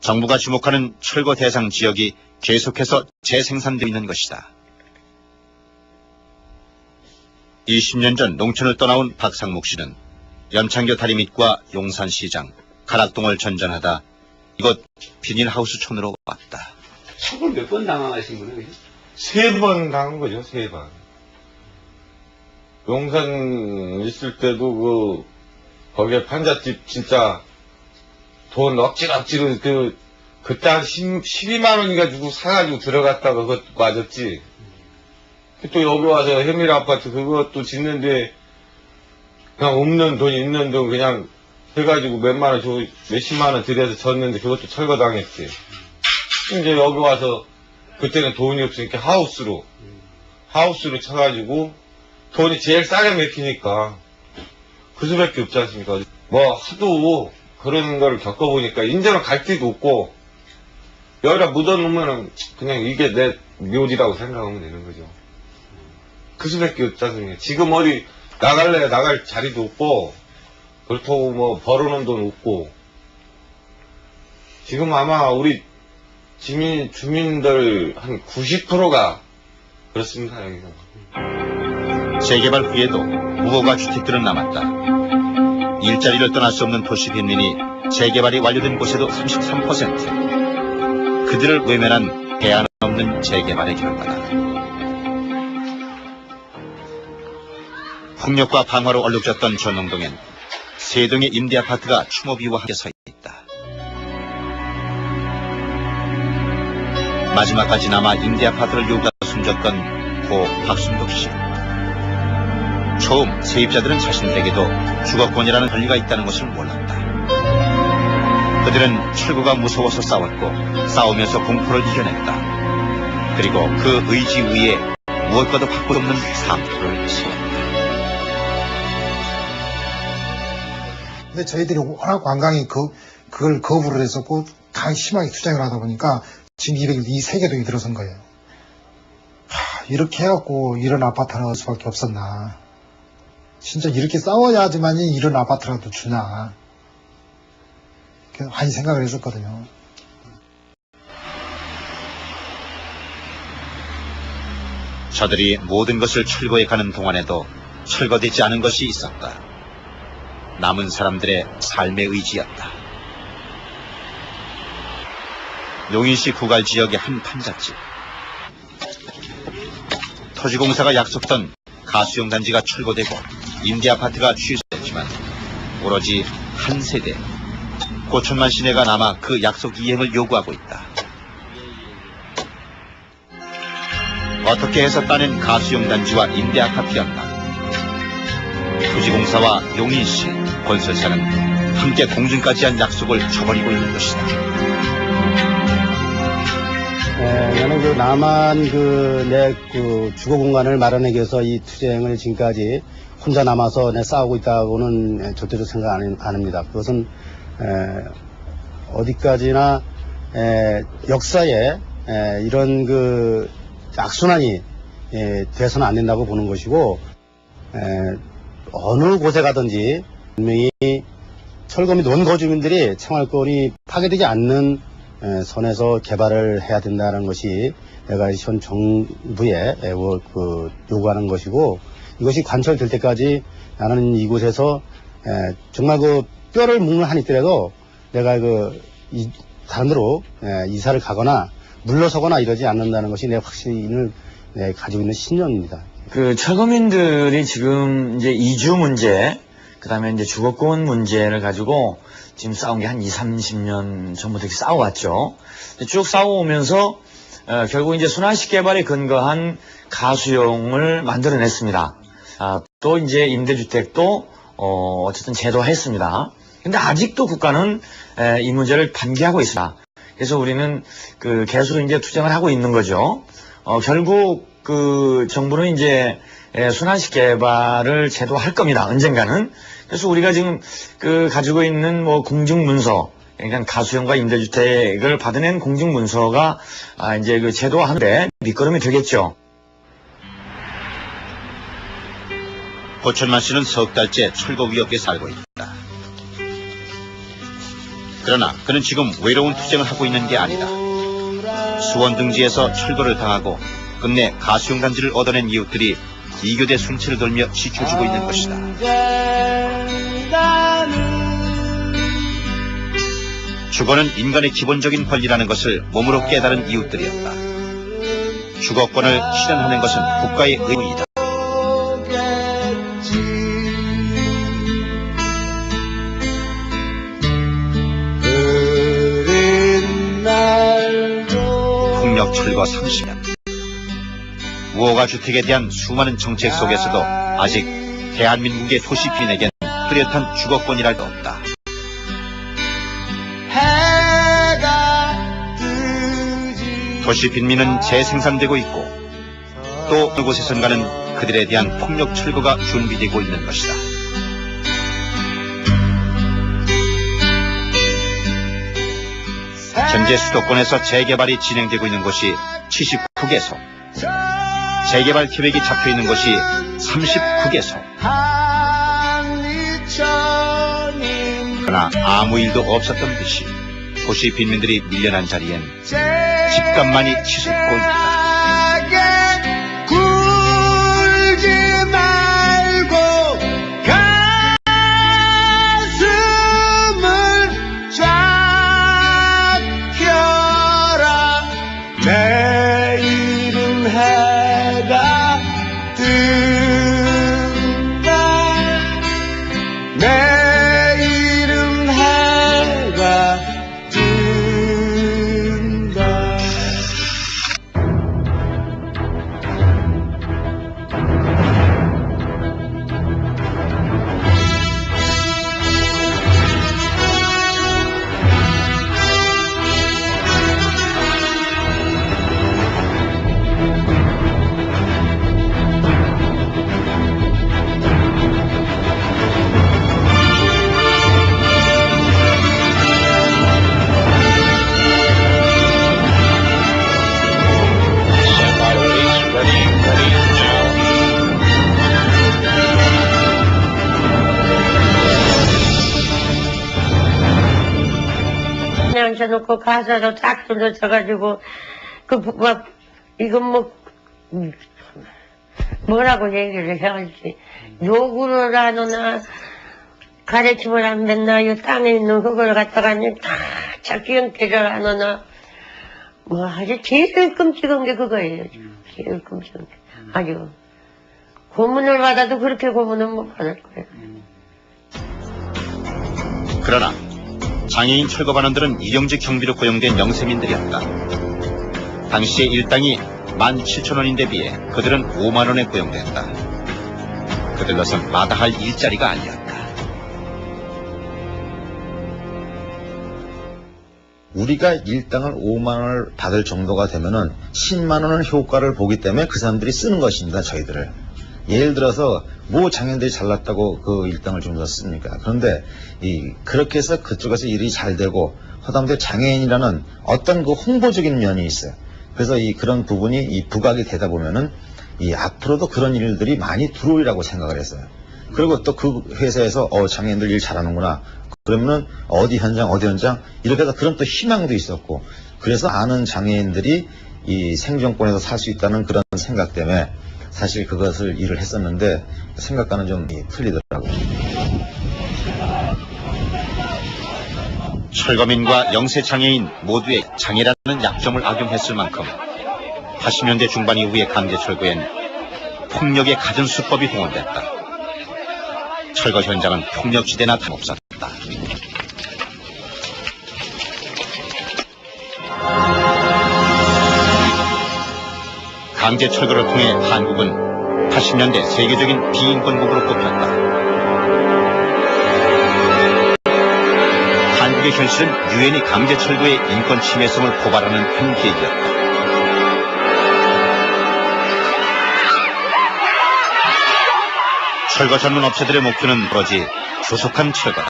정부가 주목하는 철거 대상 지역이 계속해서 재생산되고 있는 것이다. 20년 전 농촌을 떠나온 박상목 씨는 염창교 다리밑과 용산시장, 가락동을 전전하다 이곳 비닐하우스촌으로 왔다. 처벌 몇 번 당하신 거예요? 3번 당한 거죠, 3번. 용산 있을 때도 거기에 판잣집 진짜 돈 억지로 그때 한 12만 원인가 주고 사가지고 들어갔다가 그것 맞았지. 또 여기 와서 해밀 아파트 그것도 짓는데 그냥 없는 돈 있는 돈 그냥 해가지고 몇만 원 주고 몇십만 원 들여서 졌는데 그것도 철거당했지. 이제 여기 와서 그때는 돈이 없으니까 하우스로 쳐가지고 돈이 제일 싸게 맥히니까 그 수밖에 없지 않습니까. 뭐 하도 그런 걸 겪어보니까 인제는 갈 데도 없고 여기다 묻어놓으면 그냥 이게 내 묘지라고 생각하면 되는 거죠. 그 수밖에 없지 않습니까. 지금 어디 나갈 자리도 없고 그렇다고 뭐 벌어놓은 돈 없고. 지금 아마 우리 주민들 한 90%가 그렇습니다, 여기가. 재개발 후에도 무허가 주택들은 남았다. 일자리를 떠날 수 없는 도시 빈민이 재개발이 완료된 곳에도 33%. 그들을 외면한 대안 없는 재개발의 결과다. 폭력과 방화로 얼룩졌던 전농동엔 세 동의 임대아파트가 추모비와 함께 서 있다. 마지막까지 남아 임대아파트를 요구하다 숨졌던 고 박순덕 씨. 처음 세입자들은 자신들에게도 주거권이라는 권리가 있다는 것을 몰랐다. 그들은 철거가 무서워서 싸웠고 싸우면서 공포를 이겨냈다. 그리고 그 의지 위에 무엇과도 바꿀 수 없는 상표를 세웠다. 근데 저희들이 워낙 완강히 그걸 거부를 했었고 다 심하게 주장을 하다 보니까 지금 이 세계동이 들어선 거예요. 이렇게 해갖고 이런 아파트를 할 수밖에 없었나. 진짜 이렇게 싸워야지만이 이런 아파트라도 주나. 많이 생각을 했었거든요. 저들이 모든 것을 철거해 가는 동안에도 철거되지 않은 것이 있었다. 남은 사람들의 삶의 의지였다. 용인시 구갈 지역의 한 판잣집. 토지공사가 약속던 가수용 단지가 철거되고 임대아파트가 취소됐지만 오로지 한 세대 고천만 시내가 남아 그 약속 이행을 요구하고 있다. 어떻게 해서 따낸 가수용 단지와 임대아파트였나. 토지공사와 용인시, 건설사는 함께 공증까지 한 약속을 저버리고 있는 것이다. 나는 그 남한 내 주거 공간을 마련하기 위해서 이 투쟁을 지금까지 혼자 남아서 싸우고 있다고는 절대로 생각 안 합니다. 그것은 어디까지나 역사에 이런 악순환이 돼서는 안 된다고 보는 것이고, 어느 곳에 가든지 분명히 철거 및 원거주민들이 생활권이 파괴되지 않는 선에서 개발을 해야 된다는 것이 내가 현 정부에 요구하는 것이고, 이것이 관철될 때까지 나는 이곳에서 정말 뼈를 묵는 한이 있더라도 내가 다른 데로 이사를 가거나 물러서거나 이러지 않는다는 것이 내 확신을 가지고 있는 신념입니다. 철거민들이 지금 이제 이주 문제, 그 다음에 이제 주거권 문제를 가지고 지금 싸운 게 한 20-30년 전부터 이렇게 싸워왔죠. 쭉 싸워오면서 결국 이제 순환식 개발에 근거한 가수용을 만들어냈습니다. 또 이제 임대주택도 어쨌든 제도화했습니다. 근데 아직도 국가는 이 문제를 반기하고 있습니다. 그래서 우리는 계속 이제 투쟁을 하고 있는 거죠. 결국 정부는 이제 순환식 개발을 제도화할 겁니다. 언젠가는. 그래서 우리가 지금 가지고 있는 공증문서, 그러니까 가수용과 임대주택을 받아낸 공증문서가 이제 제도화하는데 밑거름이 되겠죠. 고천만 씨는 석 달째 철거 위협에 살고 있다. 그러나 그는 지금 외로운 투쟁을 하고 있는 게 아니다. 수원 등지에서 철거를 당하고 끝내 가수용 단지를 얻어낸 이웃들이 이교대 순찰을 돌며 지켜주고 있는 것이다. 주거는 인간의 기본적인 권리라는 것을 몸으로 깨달은 이웃들이었다. 주거권을 실현하는 것은 국가의 의무이다. 폭력 철거 30년. 무허가 주택에 대한 수많은 정책 속에서도 아직 대한민국의 도시빈에겐 뚜렷한 주거권이랄 도 없다. 도시빈민은 재생산되고 있고 또 그곳에선가는 그들에 대한 폭력 철거가 준비되고 있는 것이다. 현재 수도권에서 재개발이 진행되고 있는 곳이 79개소, 재개발 계획이 잡혀있는 곳이 39개소. 그러나 아무 일도 없었던 듯이 도시 빈민들이 밀려난 자리엔 집값만이 치솟고 있다. 굴지 말고 가슴을 쫙 펴라. 내일은 해가 뜬다. 내일은 해가 뜬다. 그냥 앉혀놓고 가사로 딱 쏟아져가지고 막 이건 뭐라고 얘기를 해야지. 욕을 하느나 가르침을 안 뱉나 이 땅에 있는 그걸 갖다가 다 찾기 형태를 하느나 뭐 아주 제일 끔찍한 게 그거예요. 제일 끔찍한 게 아주 고문을 받아도 그렇게 고문은 못 받을 거예요. 그러나 장애인 철거반원들은 일용직 경비로 고용된 영세민들이었다. 당시의 일당이 17,000원인데 비해 그들은 5만원에 고용됐다. 그들로선 마다할 일자리가 아니었다. 우리가 일당을 5만원을 받을 정도가 되면은 10만원은 효과를 보기 때문에 그 사람들이 쓰는 것입니다, 저희들을. 예를 들어서 뭐 장애인들이 잘났다고 그 일당을 좀 더 씁니까? 그런데 그렇게 해서 그쪽에서 일이 잘 되고 하다못해 장애인이라는 어떤 그 홍보적인 면이 있어요. 그래서 그런 부분이 부각이 되다 보면은 앞으로도 그런 일들이 많이 들어오리라고 생각을 했어요. 그리고 또 그 회사에서 장애인들 일 잘하는구나. 그러면은 어디 현장 이렇게 해서 그런 또 희망도 있었고, 그래서 아는 장애인들이 이 생존권에서 살 수 있다는 그런 생각 때문에 사실 그것을 일을 했었는데 생각과는 좀 틀리더라고요. 철거민과 영세장애인 모두의 장애라는 약점을 악용했을 만큼 80년대 중반 이후의 강제철거엔 폭력의 갖은 수법이 동원됐다. 철거 현장은 폭력지대나 다름없었다. 강제철거를 통해 한국은 80년대 세계적인 비인권국으로 꼽혔다. 한국의 현실은 유엔이 강제철거의 인권 침해성을 고발하는 큰 계기였다. 철거 전문 업체들의 목표는 오로지 조속한 철거다.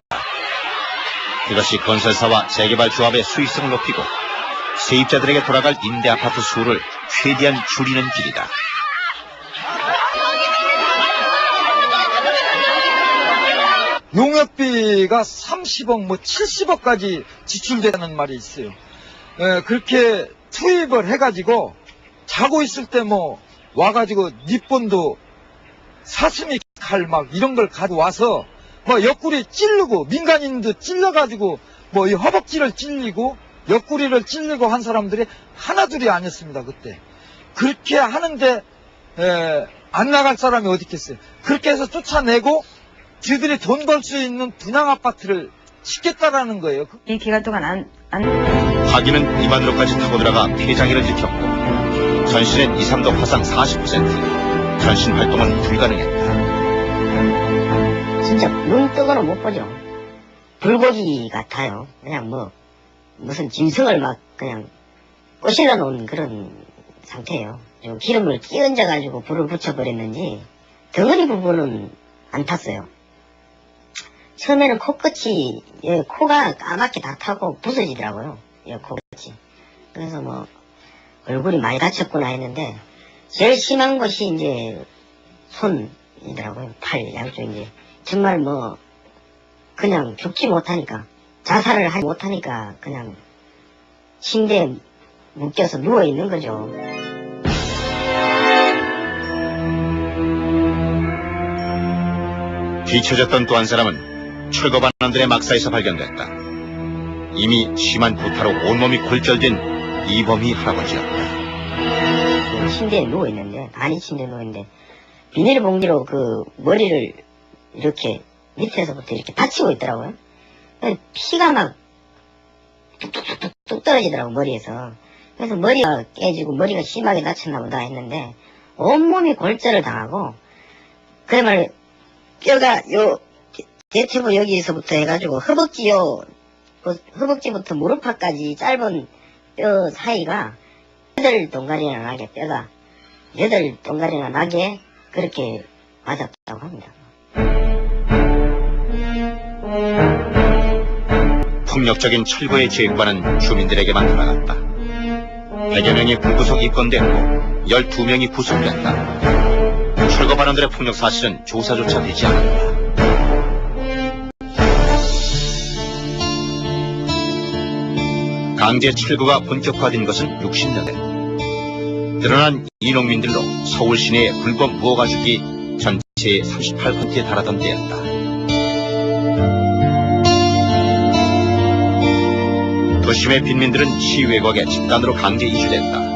이것이 건설사와 재개발 조합의 수익성을 높이고 세입자들에게 돌아갈 임대 아파트 수를 최대한 줄이는 길이다. 용역비가 30억, 70억까지 지출되는 말이 있어요. 그렇게 투입을 해가지고 자고 있을 때 와가지고 니본도 사스미 칼 이런 걸 가져와서 옆구리 찌르고 민간인도 찔러가지고 이 허벅지를 찔리고 옆구리를 찔리고 한 사람들이 하나둘이 아니었습니다. 그때 그렇게 하는데 안 나갈 사람이 어디 있겠어요. 그렇게 해서 쫓아내고 저들이 돈 벌 수 있는 분양 아파트를 짓겠다라는 거예요. 이 기간 동안 화기는 입안으로까지 타고 들어가 폐장애를 일으켰고 전신엔 2, 3도 화상 40%, 전신 활동은 불가능했다. 진짜 눈 뜨고는 못 보죠. 불고기 같아요. 그냥 무슨 짐승을 그냥 꼬실러 놓은 그런 상태예요. 기름을 끼얹어가지고 불을 붙여버렸는지 덩어리 부분은 안 탔어요. 처음에는 코끝이 코가 까맣게 다 타고 부서지더라고요. 코끝이. 그래서 얼굴이 많이 다쳤구나 했는데 제일 심한 것이 이제 손이더라고요. 팔 양쪽 정말 그냥 죽지 못하니까, 자살을 하지 못하니까 그냥 침대에 묶여서 누워 있는 거죠. 뒤처졌던 또 한 사람은 철거반원들의 막사에서 발견됐다. 이미 심한 구타로 온몸이 골절된 이범희 할아버지였다. 침대에 누워있는데, 안이 침대에 누워있는데, 비닐봉지로 그 머리를 이렇게 밑에서부터 이렇게 받치고 있더라고요. 피가 막 뚝뚝뚝뚝 떨어지더라고, 머리에서. 그래서 머리가 깨지고 머리가 심하게 다쳤나 보다 했는데, 온몸이 골절을 당하고, 그래 말로 뼈가 대퇴부 여기서부터 해가지고 허벅지부터 무릎팍까지 짧은 뼈 사이가 8동가리나 나게, 뼈가 8동가리나 나게 그렇게 맞았다고 합니다. 폭력적인 철거의 죄과는 주민들에게만 돌아갔다. 100여 명이 불구속 입건됐고 12명이 구속됐다. 철거반원들의 폭력 사실은 조사조차 되지 않았다. 강제 철거가 본격화된 것은 60년대. 늘어난 이농민들로 서울 시내의 불법 무허 가죽이 전체의 38%에 달하던 때였다. 도심의 빈민들은 시외곽에 집단으로 강제 이주됐다.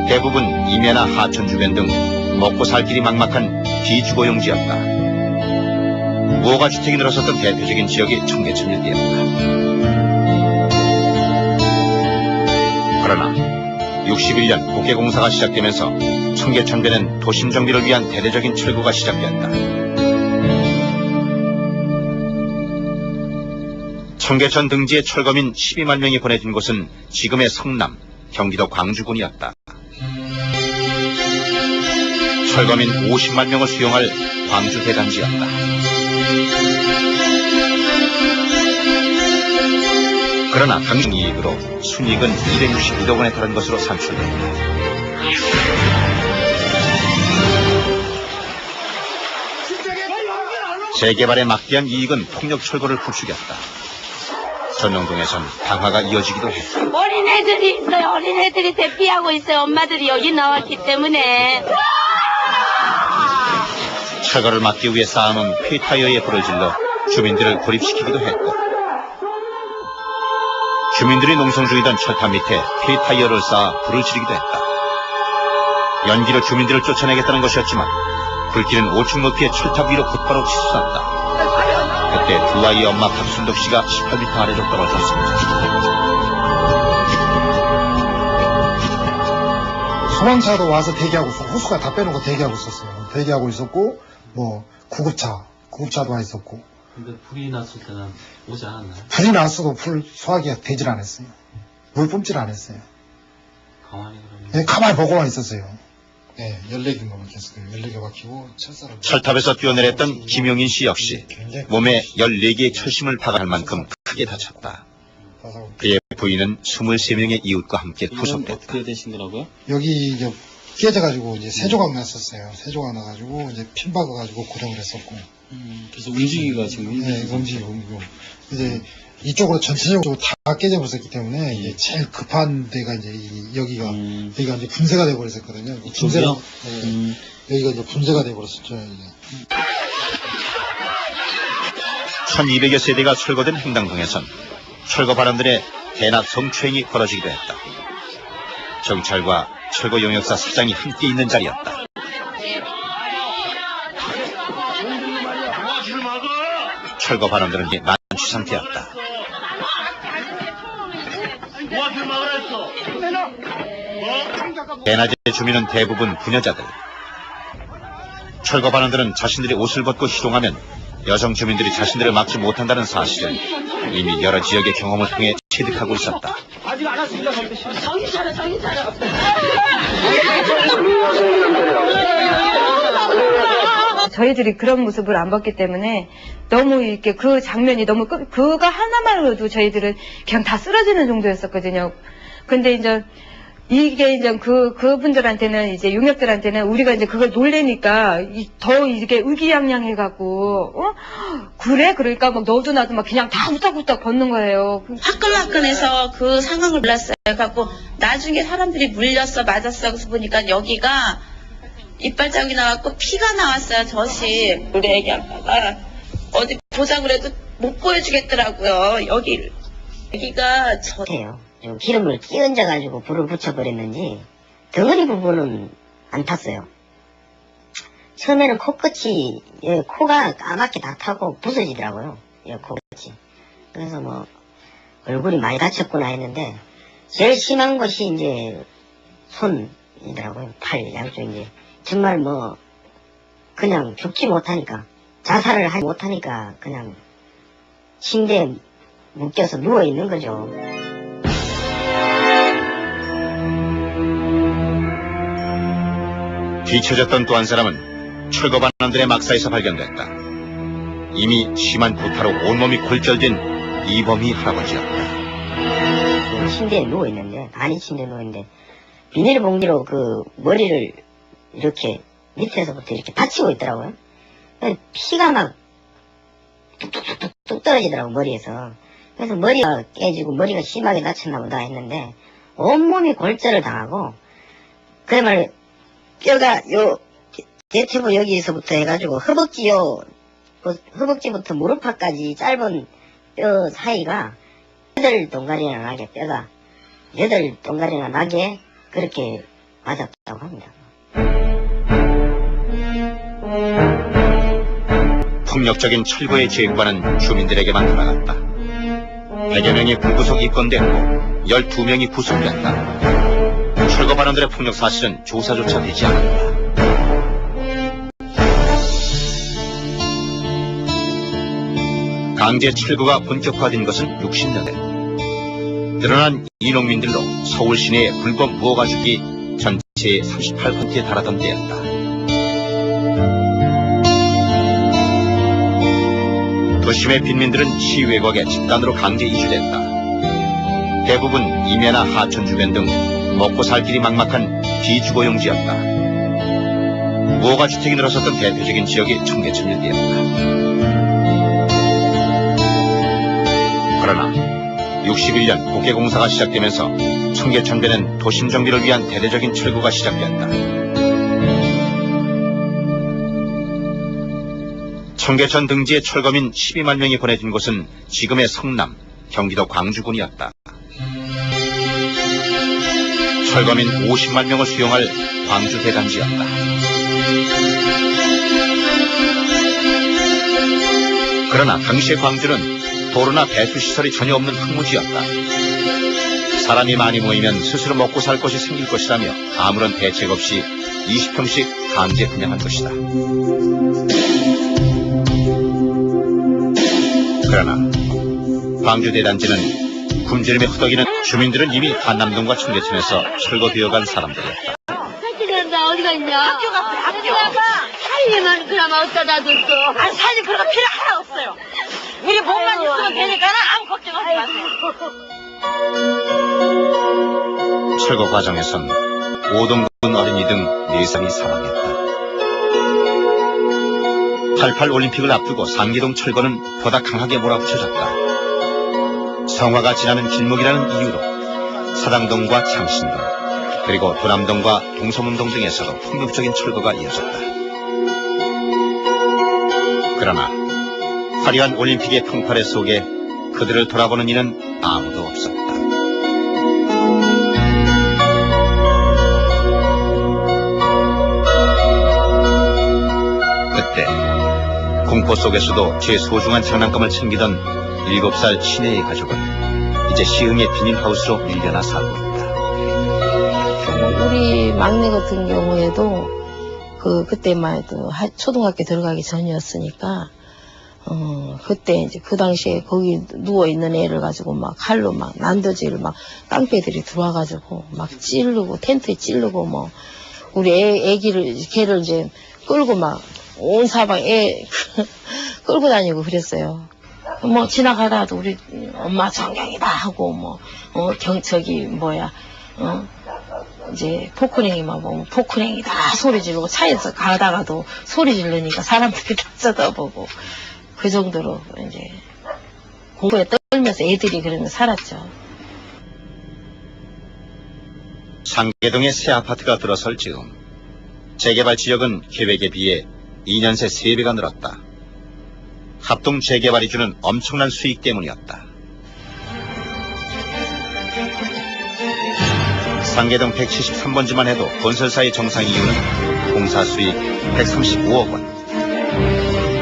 대부분 임야나 하천 주변 등 먹고 살 길이 막막한 비주거용지였다. 무허가 주택이 늘어섰던 대표적인 지역이 청계천 일대였다. 그러나 61년 국계공사가 시작되면서 청계천변은 도심 정비를 위한 대대적인 철거가 시작됐다. 청계천 등지에 철거민 12만 명이 보내진 곳은 지금의 성남, 경기도 광주군이었다. 철거민 50만 명을 수용할 광주 대단지였다. 그러나 당시 이익으로 순이익은 262억 원에 달한 것으로 산출됐다. 재개발에 막대한 이익은 폭력 철거를 부추겼다. 전농동에선 강화가 이어지기도 했다. 어린애들이 있어요. 어린애들이 대피하고 있어요. 엄마들이 여기 나왔기 때문에. 철거를 막기 위해 쌓아놓은 폐타이어에 불을 질러 주민들을 고립시키기도 했고, 주민들이 농성 중이던 철탑 밑에 폐타이어를 쌓아 불을 지르기도 했다. 연기로 주민들을 쫓아내겠다는 것이었지만 불길은 5층 높이의 철탑 위로 곧바로 치솟았다. 그때 두 아이의 엄마 박순덕 씨가 18m 아래로 떨어졌습니다. 소방차도 와서 대기하고 있었고, 호수가 다 빼놓고 대기하고 있었어요. 대기하고 있었고, 뭐 구급차도 와 있었고. 근데 불이 났을 때는 오지 않았나요? 불이 났어도 불 소화기가 되질 않았어요. 물 뿜질 않았어요. 가만히 그러면. 네, 가만히 보고만 있었어요. 네, 14개만 박혔어요. 14개 박히고 철탑에서 뛰어내렸던 김용인 씨 역시 몸에 14개의 철심을 박아할 만큼 크게 다쳤다. 그의 부인은 23명의 이웃과 함께 구속됐다. 어떻게 되신 거라고요? 여기 이제 깨져가지고 이제 세조각 났었어요. 세조각 나가지고 이제 핀 박아가지고 고정을 했었고. 그래서 움직이기가 지금 네, 움직이고. 이제 이쪽으로 전체적으로 다 깨져버렸기 때문에 이제 제일 급한 데가 이제 여기가 이제 분쇄가 돼버렸었거든요. 분쇄가 여기가 이제 분쇄가 돼버렸었죠. 이제. 1200여 세대가 철거된 행당동에선 철거 반원들의 대낮 성추행이 벌어지기도 했다. 경찰과 철거 용역사 사장이 함께 있는 자리였다. 철거 반원들은 난취 상태였다. 대낮의 주민은 대부분 부녀자들. 철거 반원들은 자신들이 옷을 벗고 희롱하면 여성 주민들이 자신들을 막지 못한다는 사실을 이미 여러 지역의 경험을 통해 체득하고 있었다. 아직 안 왔습니다. 정신 차려. 저희들이 그런 모습을 안 봤기 때문에 너무 이렇게 그 장면이 너무 그거 하나만으로도 저희들은 그냥 다 쓰러지는 정도였었거든요. 근데 이제 이게 이제 그분들한테는 이제 용역들한테는 우리가 이제 그걸 놀래니까 더 이렇게 의기양양해갖고 그래? 그러니까 막 너도 나도 막 그냥 다 후딱후딱 걷는 거예요. 화끈화끈해서 그 상황을 몰랐어요. 갖고 나중에 사람들이 물렸어 맞았어 그래서 보니까 여기가 이빨 자국이 나왔고 피가 나왔어요. 젖이. 우리 애기 아빠가 어디 보자 그래도 못 보여주겠더라고요. 여기가 해요. 기름을 끼얹어가지고 불을 붙여버렸는지 덩어리 부분은 안 탔어요. 처음에는 코끝이 코가 까맣게 다 타고 부서지더라고요. 코끝이. 그래서 뭐 얼굴이 많이 다쳤구나 했는데 제일 심한 것이 이제 손이더라고요. 팔 양쪽 이제 정말 뭐 그냥 죽지 못하니까 자살을 하지 못하니까 그냥 침대에 묶여서 누워 있는 거죠. 뒤처졌던 또 한 사람은 철거반원들의 막사에서 발견됐다. 이미 심한 구타로 온몸이 골절된 이범희 할아버지였다. 침대에 누워있는데, 아니 침대에 누워있는데, 비닐봉지로 그 머리를 이렇게 밑에서부터 이렇게 받치고 있더라고요. 피가 막 뚝뚝뚝뚝 떨어지더라고, 머리에서. 그래서 머리가 깨지고 머리가 심하게 다쳤나 보다 했는데, 온몸이 골절을 당하고, 그래 말이에요. 뼈가 대퇴부 여기서부터 해가지고 허벅지부터 무릎팍까지 짧은 뼈 사이가 8동갈이나 나게 뼈가 8동갈이나 나게 그렇게 맞았다고 합니다. 폭력적인 철거의 제구반은 주민들에게만 돌아갔다. 100여 명이 불구속 입건됐고 12명이 구속됐다. 철거반원들의 폭력 사실은 조사조차 되지 않았다. 강제 철거가 본격화된 것은 60년대. 늘어난 이농민들로 서울 시내의 불법 무허가주기 전체의 38%에 달하던 때였다. 도심의 빈민들은 시외곽에 집단으로 강제 이주됐다. 대부분 임야나 하천 주변 등 먹고 살 길이 막막한 비주거용지였다. 무허가주택이 늘어섰던 대표적인 지역이 청계천 일대였다. 그러나 61년 복개공사가 시작되면서 청계천대는 도심 정비를 위한 대대적인 철거가 시작되었다. 청계천 등지에 철거민 12만 명이 보내진 곳은 지금의 성남, 경기도 광주군이었다. 철거민 50만 명을 수용할 광주 대단지였다. 그러나 당시의 광주는 도로나 배수시설이 전혀 없는 흙무지였다. 사람이 많이 모이면 스스로 먹고 살 것이 생길 것이라며 아무런 대책 없이 20평씩 강제 분양한 것이다. 그러나 광주 대단지는 굶주림에 허덕이는 주민들은 이미 한남동과 청계천에서 철거되어간 사람들이었다. 나 어디가 있냐? 학교 갔어, 학교. 살림은 그나마 어디다 뒀어? 아니, 살림 그런 거 필요 하나 없어요. 우리 몸만 있으면 되니까 아무 걱정하지 마세요. 철거 과정에선 오동근 어린이 등 4사람이 사망했다. 88 올림픽을 앞두고 상계동 철거는 보다 강하게 몰아붙여졌다. 성화가 지나는 길목이라는 이유로 사당동과 창신동, 그리고 도남동과 동서문동 등에서도 폭력적인 철거가 이어졌다. 그러나 화려한 올림픽의 풍파래 속에 그들을 돌아보는 이는 아무도 없었다. 그때 공포 속에서도 제 소중한 장난감을 챙기던 7살 친애의 가족은 이제 시흥의 비닐하우스로 밀려나 살고 있다. 우리 막내 같은 경우에도 그때만 해도 초등학교 들어가기 전이었으니까 그때 이제 그 당시에 거기 누워있는 애를 가지고 막 칼로 막 난도질 막 깡패들이 들어와가지고 막 찌르고 텐트에 찌르고 뭐 우리 걔를 이제 끌고 막 온 사방 끌고 다니고 그랬어요. 뭐 지나가다도 우리 엄마 정경이다 하고 뭐 저기 뭐야 이제 포크냉이만 보면 포크냉이다 소리 지르고 차에서 가다가도 소리 지르니까 사람들이 다 쳐다보고 그 정도로 이제 공부에 떨면서 애들이 그러면 살았죠. 상계동에 새 아파트가 들어설 즈음 재개발 지역은 계획에 비해 2년 새 3배가 늘었다. 합동 재개발이 주는 엄청난 수익 때문이었다. 상계동 173번지만 해도 건설사의 정상 이유는 공사 수익 135억 원.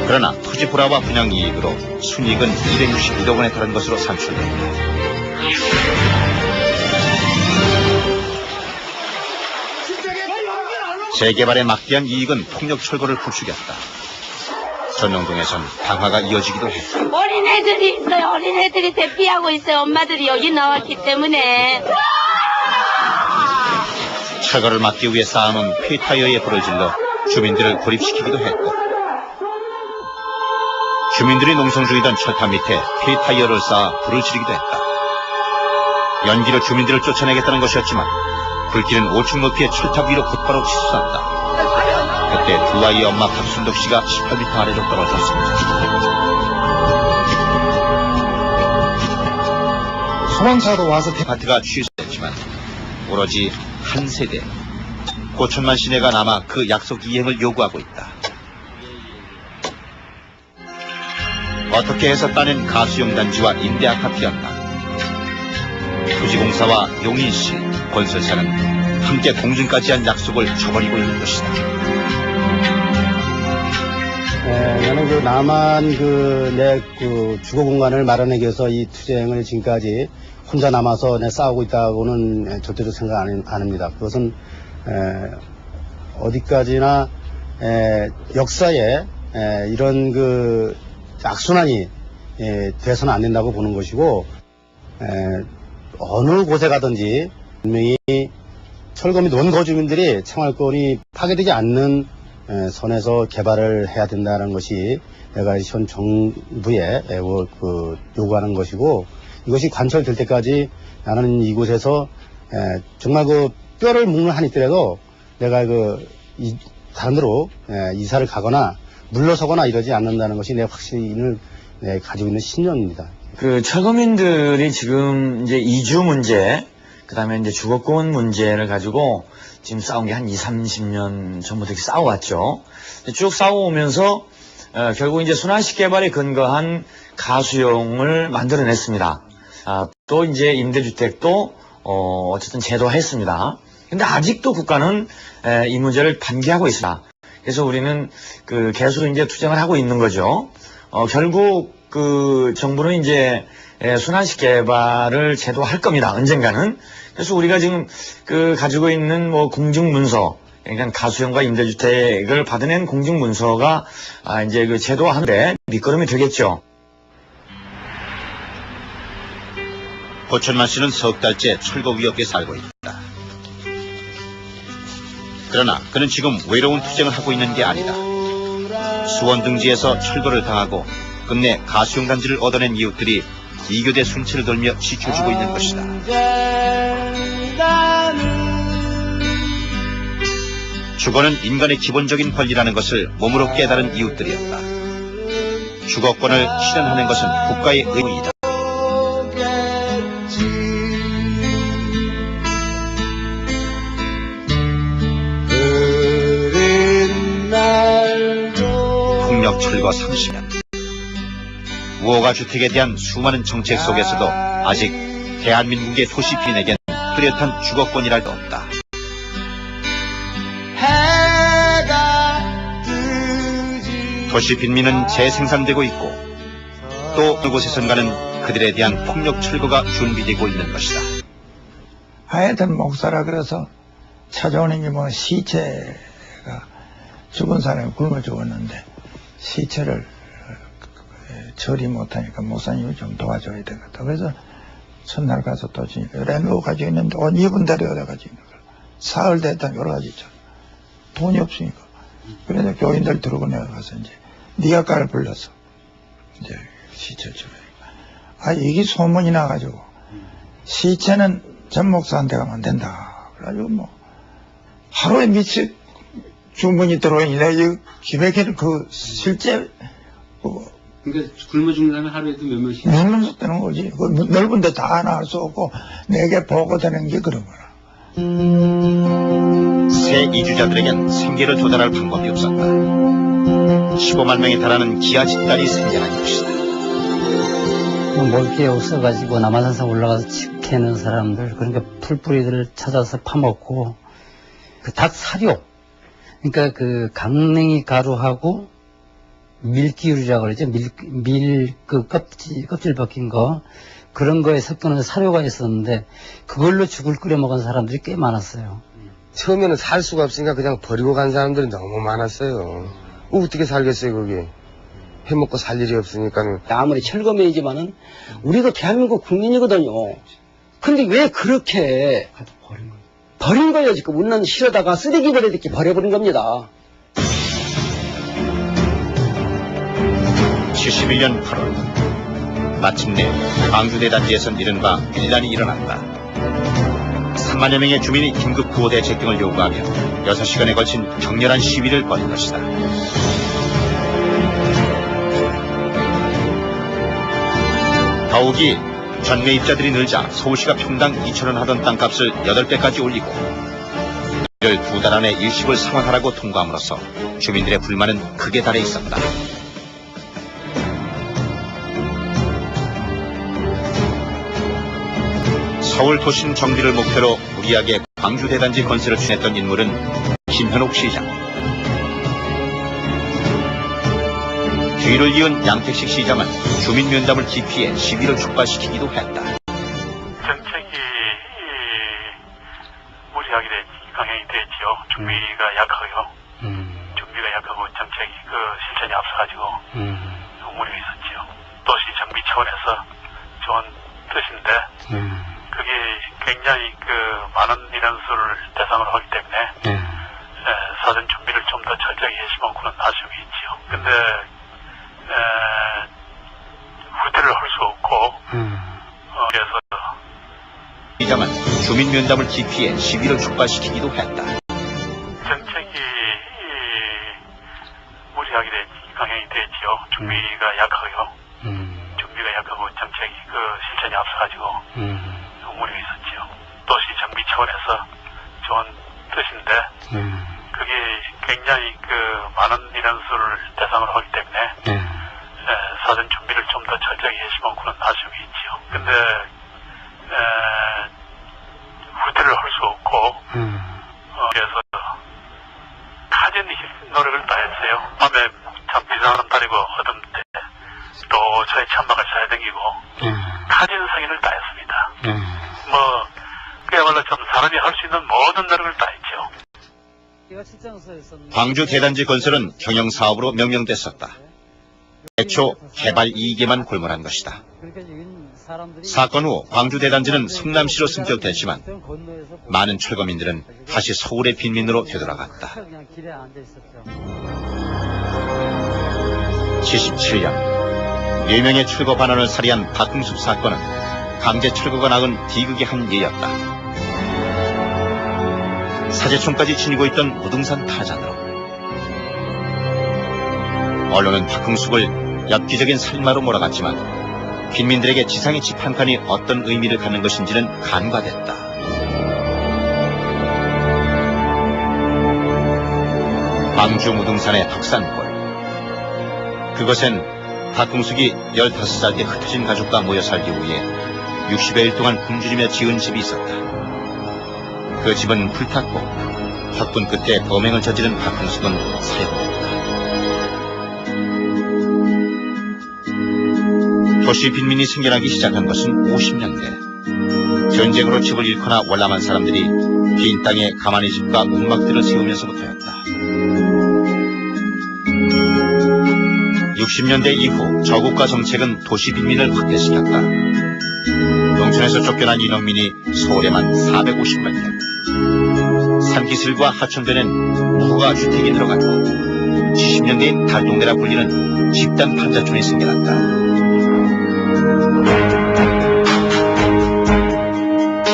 그러나 토지 불화와 분양 이익으로 순이익은 261억 원에 달한 것으로 산출된다. 재개발에 막대한 이익은 폭력 철거를 부추겼다. 전용동에선 방화가 이어지기도 했다. 어린애들이 있어요. 어린애들이 대피하고 있어요. 엄마들이 여기 나왔기 때문에. 철거를 막기 위해 쌓아놓은 폐타이어에 불을 질러 주민들을 고립시키기도 했고, 주민들이 농성 중이던 철탑 밑에 폐타이어를 쌓아 불을 지르기도 했다. 연기로 주민들을 쫓아내겠다는 것이었지만 불길은 5층 높이의 철탑 위로 곧바로 치솟았다. 그때 두 아이의 엄마 박순덕 씨가 18m 아래로 떨어졌습니다. 소방차도 와서 아파트가 취소됐지만 오로지 한 세대 고천만 시내가 남아 그 약속 이행을 요구하고 있다. 어떻게 해서 따낸 가수용 단지와 임대 아파트였나. 토지공사와 용인시, 건설사는 함께 공증까지 한 약속을 저버리고 있는 것이다. 나는 그 나만 내 주거 공간을 마련하기 위해서 이 투쟁을 지금까지 혼자 남아서 싸우고 있다고는 절대로 생각 안 합니다. 그것은 어디까지나 역사에 이런 그 악순환이 돼서는 안 된다고 보는 것이고, 어느 곳에 가든지 분명히 철거 및 원거 주민들이 생활권이 파괴되지 않는 선에서 개발을 해야 된다는 것이 내가 현 정부에 요구하는 것이고, 이것이 관철될 때까지 나는 이곳에서 정말 그 뼈를 묵는 한이 있더라도 내가 다른 데로 이사를 가거나 물러서거나 이러지 않는다는 것이 내 확신을 가지고 있는 신념입니다. 그 철거민들이 지금 이제 이주 문제, 그 다음에 이제 주거권 문제를 가지고 지금 싸운 게 한 20-30년 전부터 이렇게 싸워왔죠. 쭉 싸워오면서 결국 이제 순환식 개발에 근거한 가수용을 만들어냈습니다. 또 이제 임대주택도 어쨌든 제도화했습니다. 근데 아직도 국가는 이 문제를 반기하고 있습니다. 그래서 우리는 계속 이제 투쟁을 하고 있는 거죠. 결국 정부는 이제 순환식 개발을 제도화할 겁니다. 언젠가는. 그래서 우리가 지금 가지고 있는 공증문서, 그러니까 가수용과 임대주택을 받아낸 공증문서가 이제 제도화하는데 밑거름이 되겠죠. 고천만 씨는 석 달째 철거 위협에 살고 있다. 그러나 그는 지금 외로운 투쟁을 하고 있는 게 아니다. 수원 등지에서 철거를 당하고 끝내 가수용 단지를 얻어낸 이웃들이 이교대 순찰을 돌며 지켜주고 있는 것이다. 주거는 인간의 기본적인 권리라는 것을 몸으로 깨달은 이웃들이었다. 주거권을 실현하는 것은 국가의 의무이다. 폭력 철거 30년. 무허가 주택에 대한 수많은 정책 속에서도 아직 대한민국의 도시피인에겐 뚜렷한 주거권이랄 도 없다. 도시 빈민은 재생산되고 있고 또 그곳에선가는 그들에 대한 폭력 철거가 준비되고 있는 것이다. 하여튼 목사라 그래서 찾아오는 게 시체가 죽은 사람이 굶어 죽었는데 시체를 처리 못하니까 목사님이 좀 도와줘야 되겠다. 그래서 첫날 가서 도주니까 레노 가지고 있는데 옷 입은 대로 여러 가지 있는 거야. 사흘 됐다 여러 가지 있잖아. 돈이 없으니까. 그래서 교인들 들고 내려가서 이제 니아가를 불러서 이제 시체 처리. 이게 소문이 나가지고 시체는 전 목사한테 가면 안 된다. 그래가지고 뭐 하루에 며칠 주문이 들어오니까 이 기백에는 그 실제 그러니까 굶어 죽는다면 하루에도 몇 명씩 되는 거지. 그 넓은 데 다 나갈 수 없고 내게 보고되는 게 그런 거야. 새 이주자들에겐 생계를 조달할 방법이 없었다. 15만 명에 달하는 기아 집단이 생겨난 것이다. 먹을 게 없어가지고 남한산성 올라가서 집 캐는 사람들, 그러니까 풀뿌리들을 찾아서 파먹고, 그 닭 사료, 그러니까 그 강냉이 가루하고 밀기울이라고 그러죠. 그 껍질 벗긴 거, 그런 거에 섞여놓은 사료가 있었는데, 그걸로 죽을 끓여 먹은 사람들이 꽤 많았어요. 처음에는 살 수가 없으니까 그냥 버리고 간 사람들이 너무 많았어요. 어떻게 살겠어요, 거기. 해먹고 살 일이 없으니까는. 아무리 철거민이지만은 우리도 대한민국 국민이거든요. 근데 왜 그렇게 버린 거예요? 지금 우리는 실어다가 쓰레기 버려야 될게 버려버린 겁니다. 71년 8월 마침내 광주대단지에선 이른바 밀란이 일어난다. 3만여 명의 주민이 긴급 구호 대책 등을 요구하며 6시간에 걸친 격렬한 시위를 벌인 것이다. 더욱이 전매입자들이 늘자 서울시가 평당 2,000원 하던 땅값을 8배까지 올리고 이를 2달 안에 일시불 상환하라고 통과함으로써 주민들의 불만은 극에 달해 있었다. 서울 도심 정비를 목표로 무리하게 광주대단지 건설을 추진했던 인물은 김현옥 시장. 뒤를 이은 양택식 시장은 주민 면담을 기피해 시위를 촉발시키기도 했다. 정책이 무리하게 강행이 되지요. 준비가 약하고요. 준비가 약하고 정책이 그 실천이 앞서가지고 무리가 있었지요. 도시 정비 차원에서 좋은 뜻인데 그게 굉장히 그 많은 인원수를 대상으로 하기 때문에 사전 준비를 좀 더 철저히 했으면 그런 아쉬움이 있지요. 근데 후퇴를 할 수 없고 그래서 시장은 주민 면담을 기피해 시위를 촉발시키기도 했다. 정책이 무리하게 강행이 되지요. 준비가 약하고요. 준비가 약하고 정책이 그 실천이 앞서가지고 무리가 있었지요. 도시 정비 차원에서 좋은 뜻인데 그게 굉장히 그 많은 인원수를 대상으로 하기 때문에 사전 준비를 좀 더 철저히 했으면 그런 아쉬움이 있지요. 근데 후퇴를 할 수 없고 그래서 가진 노력을 다했어요. 밤에 참 비상한 달이고 어둠 때 또 저희 천막을 잘 댕기고 가진 성의를 다했습니다. 뭐 그야말로 좀 사람이 할 수 있는 모든 노력을 다했죠. 광주 대단지 건설은 경영사업으로 명명됐었다. 애초 개발 이익에만 골몰한 것이다. 사건 후 광주 대단지는 성남시로 승격됐지만 많은 철거민들은 다시 서울의 빈민으로 되돌아갔다. 77년 4명의 철거 반원을 살해한 박흥숙 사건은 강제 철거가 낳은 비극의 한 예였다. 사제총까지 지니고 있던 무등산 타잔으로 언론은 박흥숙을 엽기적인 살인마로 몰아갔지만 빈민들에게 지상의 집 한 칸이 어떤 의미를 갖는 것인지는 간과됐다. 광주 무등산의 덕산골. 그것엔 박흥숙이 15살 때 흩어진 가족과 모여 살기 위해 60여일 동안 굶주리며 지은 집이 있었다. 그 집은 불탔고 혁분 끝에 범행을 저지른 박흥숙은 사형됐다. 도시 빈민이 생겨나기 시작한 것은 50년대. 전쟁으로 집을 잃거나 월남한 사람들이 빈 땅에 가만히 집과 움막들을 세우면서부터였다. 60년대 이후 저국가 정책은 도시 빈민을 확대시켰다. 농촌에서 쫓겨난 이농민이 서울에만 450만 명. 산기슭과 하천변엔 무허가 주택이 들어갔고 70년대인 달동네라 불리는 집단 판자촌이 생겨났다.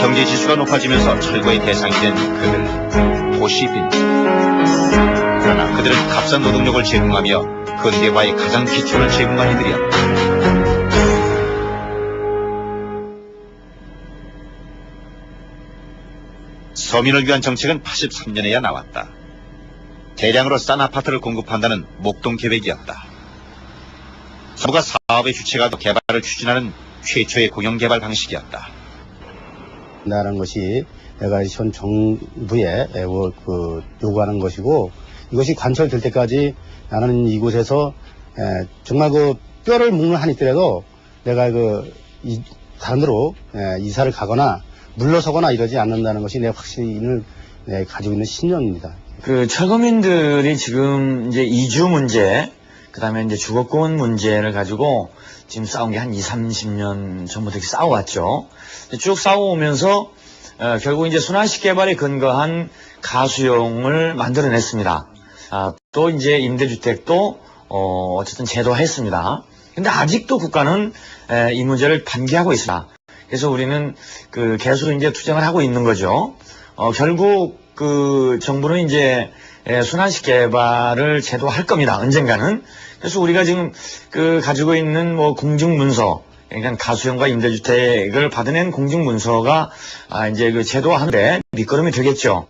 경제 지수가 높아지면서 철거의 대상이 된 그들, 도시빈. 그러나 그들은 값싼 노동력을 제공하며 근대화의 가장 기초를 제공한 이들이었다. 서민을 위한 정책은 83년에야 나왔다. 대량으로 싼 아파트를 공급한다는 목동 계획이었다. 정부가 사업의 주체가 개발을 추진하는 최초의 공영개발 방식이었다. 라는 것이 내가 현 정부에 요구하는 것이고, 이것이 관철될 때까지 나는 이곳에서 정말 뼈를 묵는 한이 있더라도 내가 다른 데로 이사를 가거나 물러서거나 이러지 않는다는 것이 내 확신을 가지고 있는 신념입니다. 철거민들이 지금 이제 이주 문제, 그 다음에 이제 주거권 문제를 가지고 지금 싸운 게 한 20-30년 전부터 이렇게 싸워왔죠. 쭉 싸워오면서, 결국 이제 순환식 개발에 근거한 가수용을 만들어냈습니다. 또 이제 임대주택도, 어쨌든 제도화했습니다. 근데 아직도 국가는, 이 문제를 반기하고 있습니다. 그래서 우리는 계속 이제 투쟁을 하고 있는 거죠. 결국 정부는 이제 순환식 개발을 제도화할 겁니다. 언젠가는. 그래서 우리가 지금 가지고 있는 공증문서, 그러니까 가수용과 임대주택을 받아낸 공증문서가 이제 제도화하는데 밑거름이 되겠죠.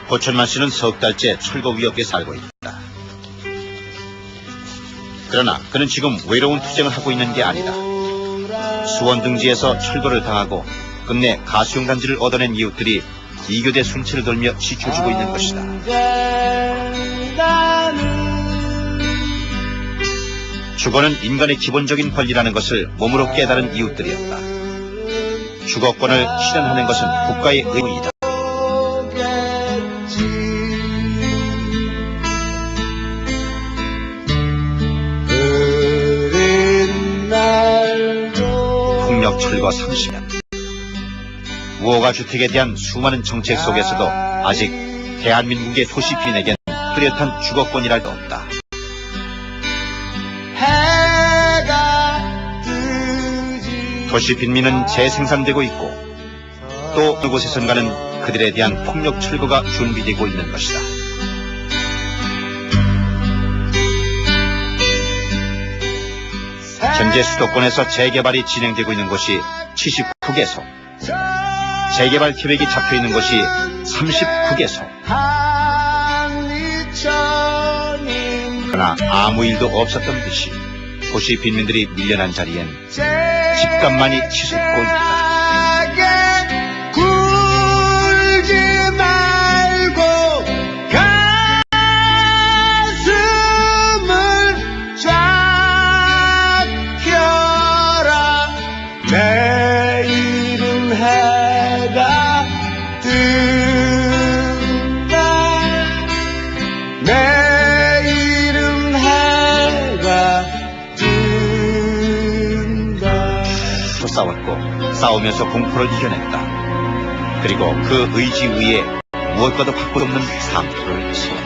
고천만 씨는 석 달째 철거 위협에 살고 있다. 그러나 그는 지금 외로운 투쟁을 하고 있는 게 아니다. 수원 등지에서 철거를 당하고 끝내 가수용 단지를 얻어낸 이웃들이 이교대 순찰을 돌며 지켜주고 있는 것이다. 주거는 인간의 기본적인 권리라는 것을 몸으로 깨달은 이웃들이었다. 주거권을 실현하는 것은 국가의 의무이다. 폭력 철거 30년. 무허가 주택에 대한 수많은 정책 속에서도 아직 대한민국의 도시피인에겐 뚜렷한 주거권이랄 도 없다. 도시 빈민은 재생산되고 있고 또 어느 곳에선가는 그들에 대한 폭력 철거가 준비되고 있는 것이다. 현재 수도권에서 재개발이 진행되고 있는 곳이 79개소, 재개발 계획이 잡혀있는 곳이 39개소. 그러나 아무 일도 없었던 듯이 도시 빈민들이 밀려난 자리엔 집값만이 치솟고 있다. 굴지 말고 가슴을 쫙 펴라. 내일은 해가 뜬다. 내일은 해가 또 싸웠고 싸우면서 공포를 이겨냈다. 그리고 그 의지 위에 무엇과도 바꿀 수 없는 상표를 세웠다.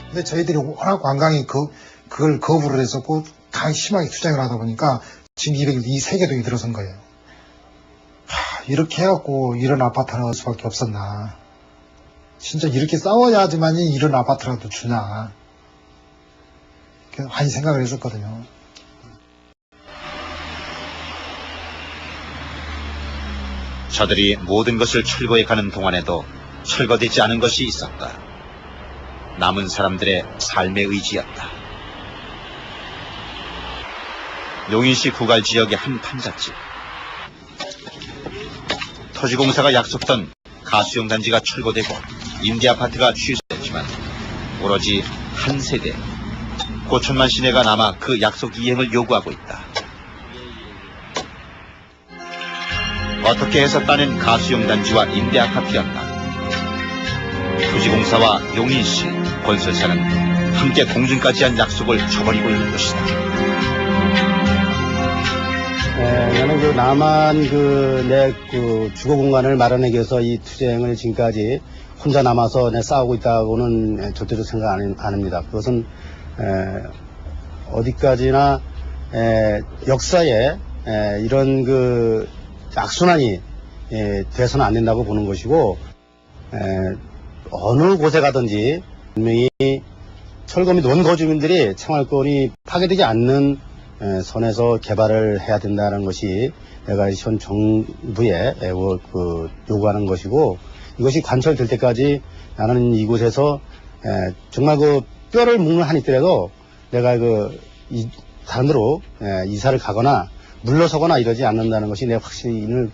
근데 저희들이 워낙 완강히 그걸 거부를 했었고 강히 심하게 투쟁을 하다 보니까 지금 이 세계동이 들어선 거예요. 이렇게 해갖고 이런 아파트를 얻을 수밖에 없었나. 진짜 이렇게 싸워야지만이 이런 아파트라도 주나. 많이 생각을 했었거든요. 저들이 모든 것을 철거해 가는 동안에도 철거되지 않은 것이 있었다. 남은 사람들의 삶의 의지였다. 용인시 구갈 지역의 한 판잣집. 토지공사가 약속던 가수용 단지가 철거되고 임대아파트가 취소됐지만 오로지 한 세대 고천만 시내가 남아 그 약속 이행을 요구하고 있다. 어떻게 해서 따낸 가수용 단지와 임대아파트였나. 토지공사와 용인시, 건설사는 함께 공증까지 한 약속을 저버리고 있는 것이다. 나는 남한 내 주거 공간을 마련하기 위해서 이 투쟁을 지금까지 혼자 남아서 싸우고 있다고는 절대로 생각 안 합니다. 그것은 어디까지나 역사에 이런 그 악순환이 돼서는 안 된다고 보는 것이고, 어느 곳에 가든지 분명히 철거 및 원거주민들이 생활권이 파괴되지 않는 선에서 개발을 해야 된다는 것이 내가 현 정부에 요구하는 것이고, 이것이 관철될 때까지 나는 이곳에서 정말 그 뼈를 묵는 한이 있더라도 내가 다른 데로 이사를 가거나 물러서거나 이러지 않는다는 것이 내 확신을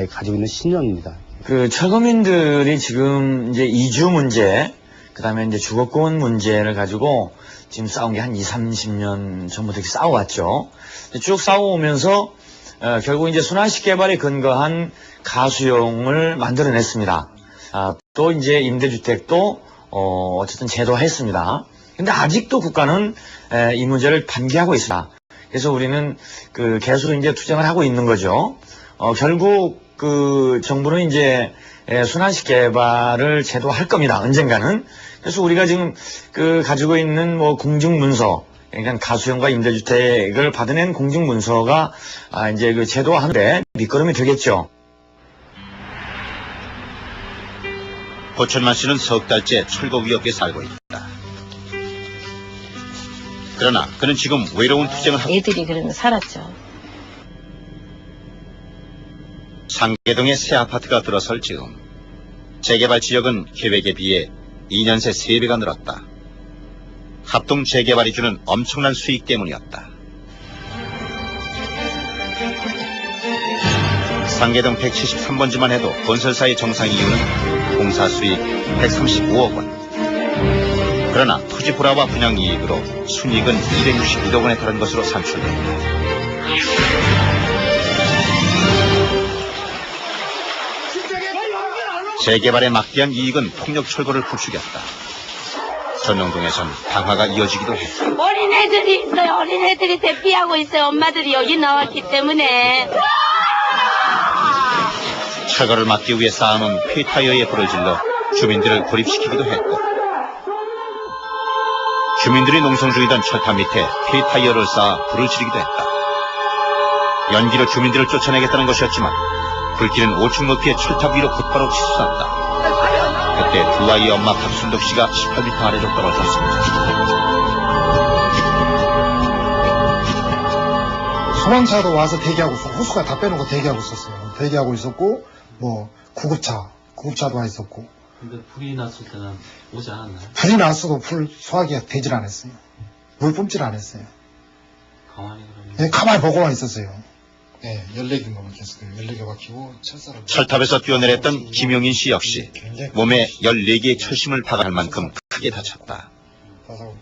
가지고 있는 신념입니다. 그 철거민들이 지금 이제 이주 문제, 그 다음에 이제 주거권 문제를 가지고 지금 싸운 게 한 30년 전부터 이렇게 싸워왔죠. 쭉 싸워오면서 결국 이제 순환식 개발에 근거한 가수용을 만들어냈습니다. 또 이제 임대주택도 어쨌든 제도화했습니다. 근데 아직도 국가는 이 문제를 반기하고 있습니다. 그래서 우리는 그 계속 이제 투쟁을 하고 있는 거죠. 결국 그 정부는 이제 순환식 개발을 제도화할 겁니다. 언젠가는. 그래서 우리가 지금 그 가지고 있는 뭐 공증문서, 그러니까 가수용과 임대주택을 받아낸 공증문서가 이제 그 제도화하는데 밑거름이 되겠죠. 고천만 씨는 석 달째 철거 위협에 살고 있다. 그러나 그는 지금 외로운 투쟁을 하고 애들이 그러면 살았죠. 상계동에 새 아파트가 들어설 즈음 재개발 지역은 계획에 비해 2년 새 3배가 늘었다. 합동 재개발이 주는 엄청난 수익 때문이었다. 상계동 173번지만 해도 건설사의 정상 이유는 공사 수익 135억 원. 그러나 토지 불화와 분양 이익으로 순이익은 261억 원에 달한 것으로 산출된다. 재개발에 막대한 이익은 폭력 철거를 부추겼다. 전용동에선 방화가 이어지기도 했다. 어린애들이 있어요. 어린애들이 대피하고 있어요. 엄마들이 여기 나왔기 때문에. 철거를 막기 위해 쌓아놓은 폐타이어에 불을 질러 주민들을 고립시키기도 했고, 주민들이 농성 중이던 철탑 밑에 폐타이어를 쌓아 불을 지르기도 했다. 연기로 주민들을 쫓아내겠다는 것이었지만 불길은 5층 높이의 철탑 위로 곧바로 치솟았다. 그때 두 아이의 엄마 박순덕 씨가 18m 아래로 떨어졌습니다. 소방차도 와서 대기하고 있었고, 호수가 다 빼놓고 대기하고 있었어요. 대기하고 있었고, 뭐 구급차도 와 있었고. 근데 불이 났을 때는 오지 않았나요? 불이 났어도 불 소화기가 되질 않았어요. 물 뿜질 않았어요. 가만히 그러면. 네, 가만히 보고만 있었어요. 네, 14개만 막혔어요. 14개 막히고 철사람. 철탑에서 뛰어내렸던 김용인 씨 역시 몸에 14개의 철심을 박아할 만큼 크게 다쳤다.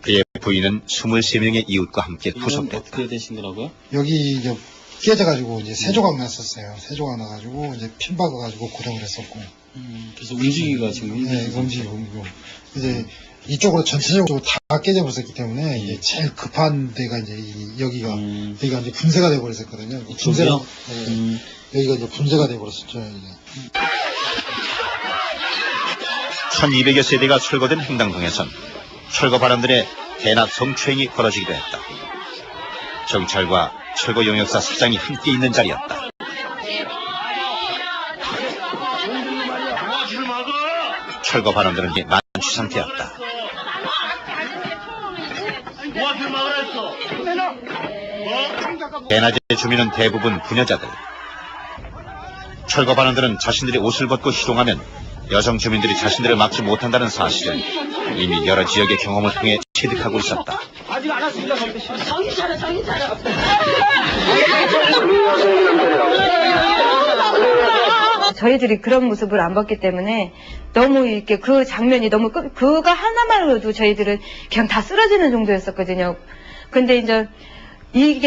그의 부인은 23명의 이웃과 함께 구속됐다. 어떻게 되신 거라고요? 여기 이제 깨져가지고 이제 세조각 났었어요. 세조각 나가지고 이제 핀 박아가지고 고정을 했었고. 그래서 움직이기가 지금 힘들어요. 네, 움직이고. 이제 이쪽으로 전체적으로 다 깨져버렸기 때문에 이제 제일 급한 데가 이제 여기가 이제 분쇄가 돼버렸었거든요. 분쇄가 여기가 이제 분쇄가 돼버렸었죠. 이제. 1200여 세대가 철거된 행당동에선 철거 바람들의 대낮 성추행이 벌어지기도 했다. 경찰과 철거 용역사 사장이 함께 있는 자리였다. 철거 바람들은 만취 상태였다. 대낮의 주민은 대부분 부녀자들. 철거 바람들은 자신들이 옷을 벗고 희롱하면 여성 주민들이 자신들을 막지 못한다는 사실을 이미 여러 지역의 경험을 통해 체득하고 있었다. 아직 안 왔습니다. 정신 차려, 정신 차려. 저희들이 그런 모습을 안 봤기 때문에 너무 이렇게 그 장면이 너무 그거 하나만으로도 저희들은 그냥 다 쓰러지는 정도였었거든요. 근데 이제 이게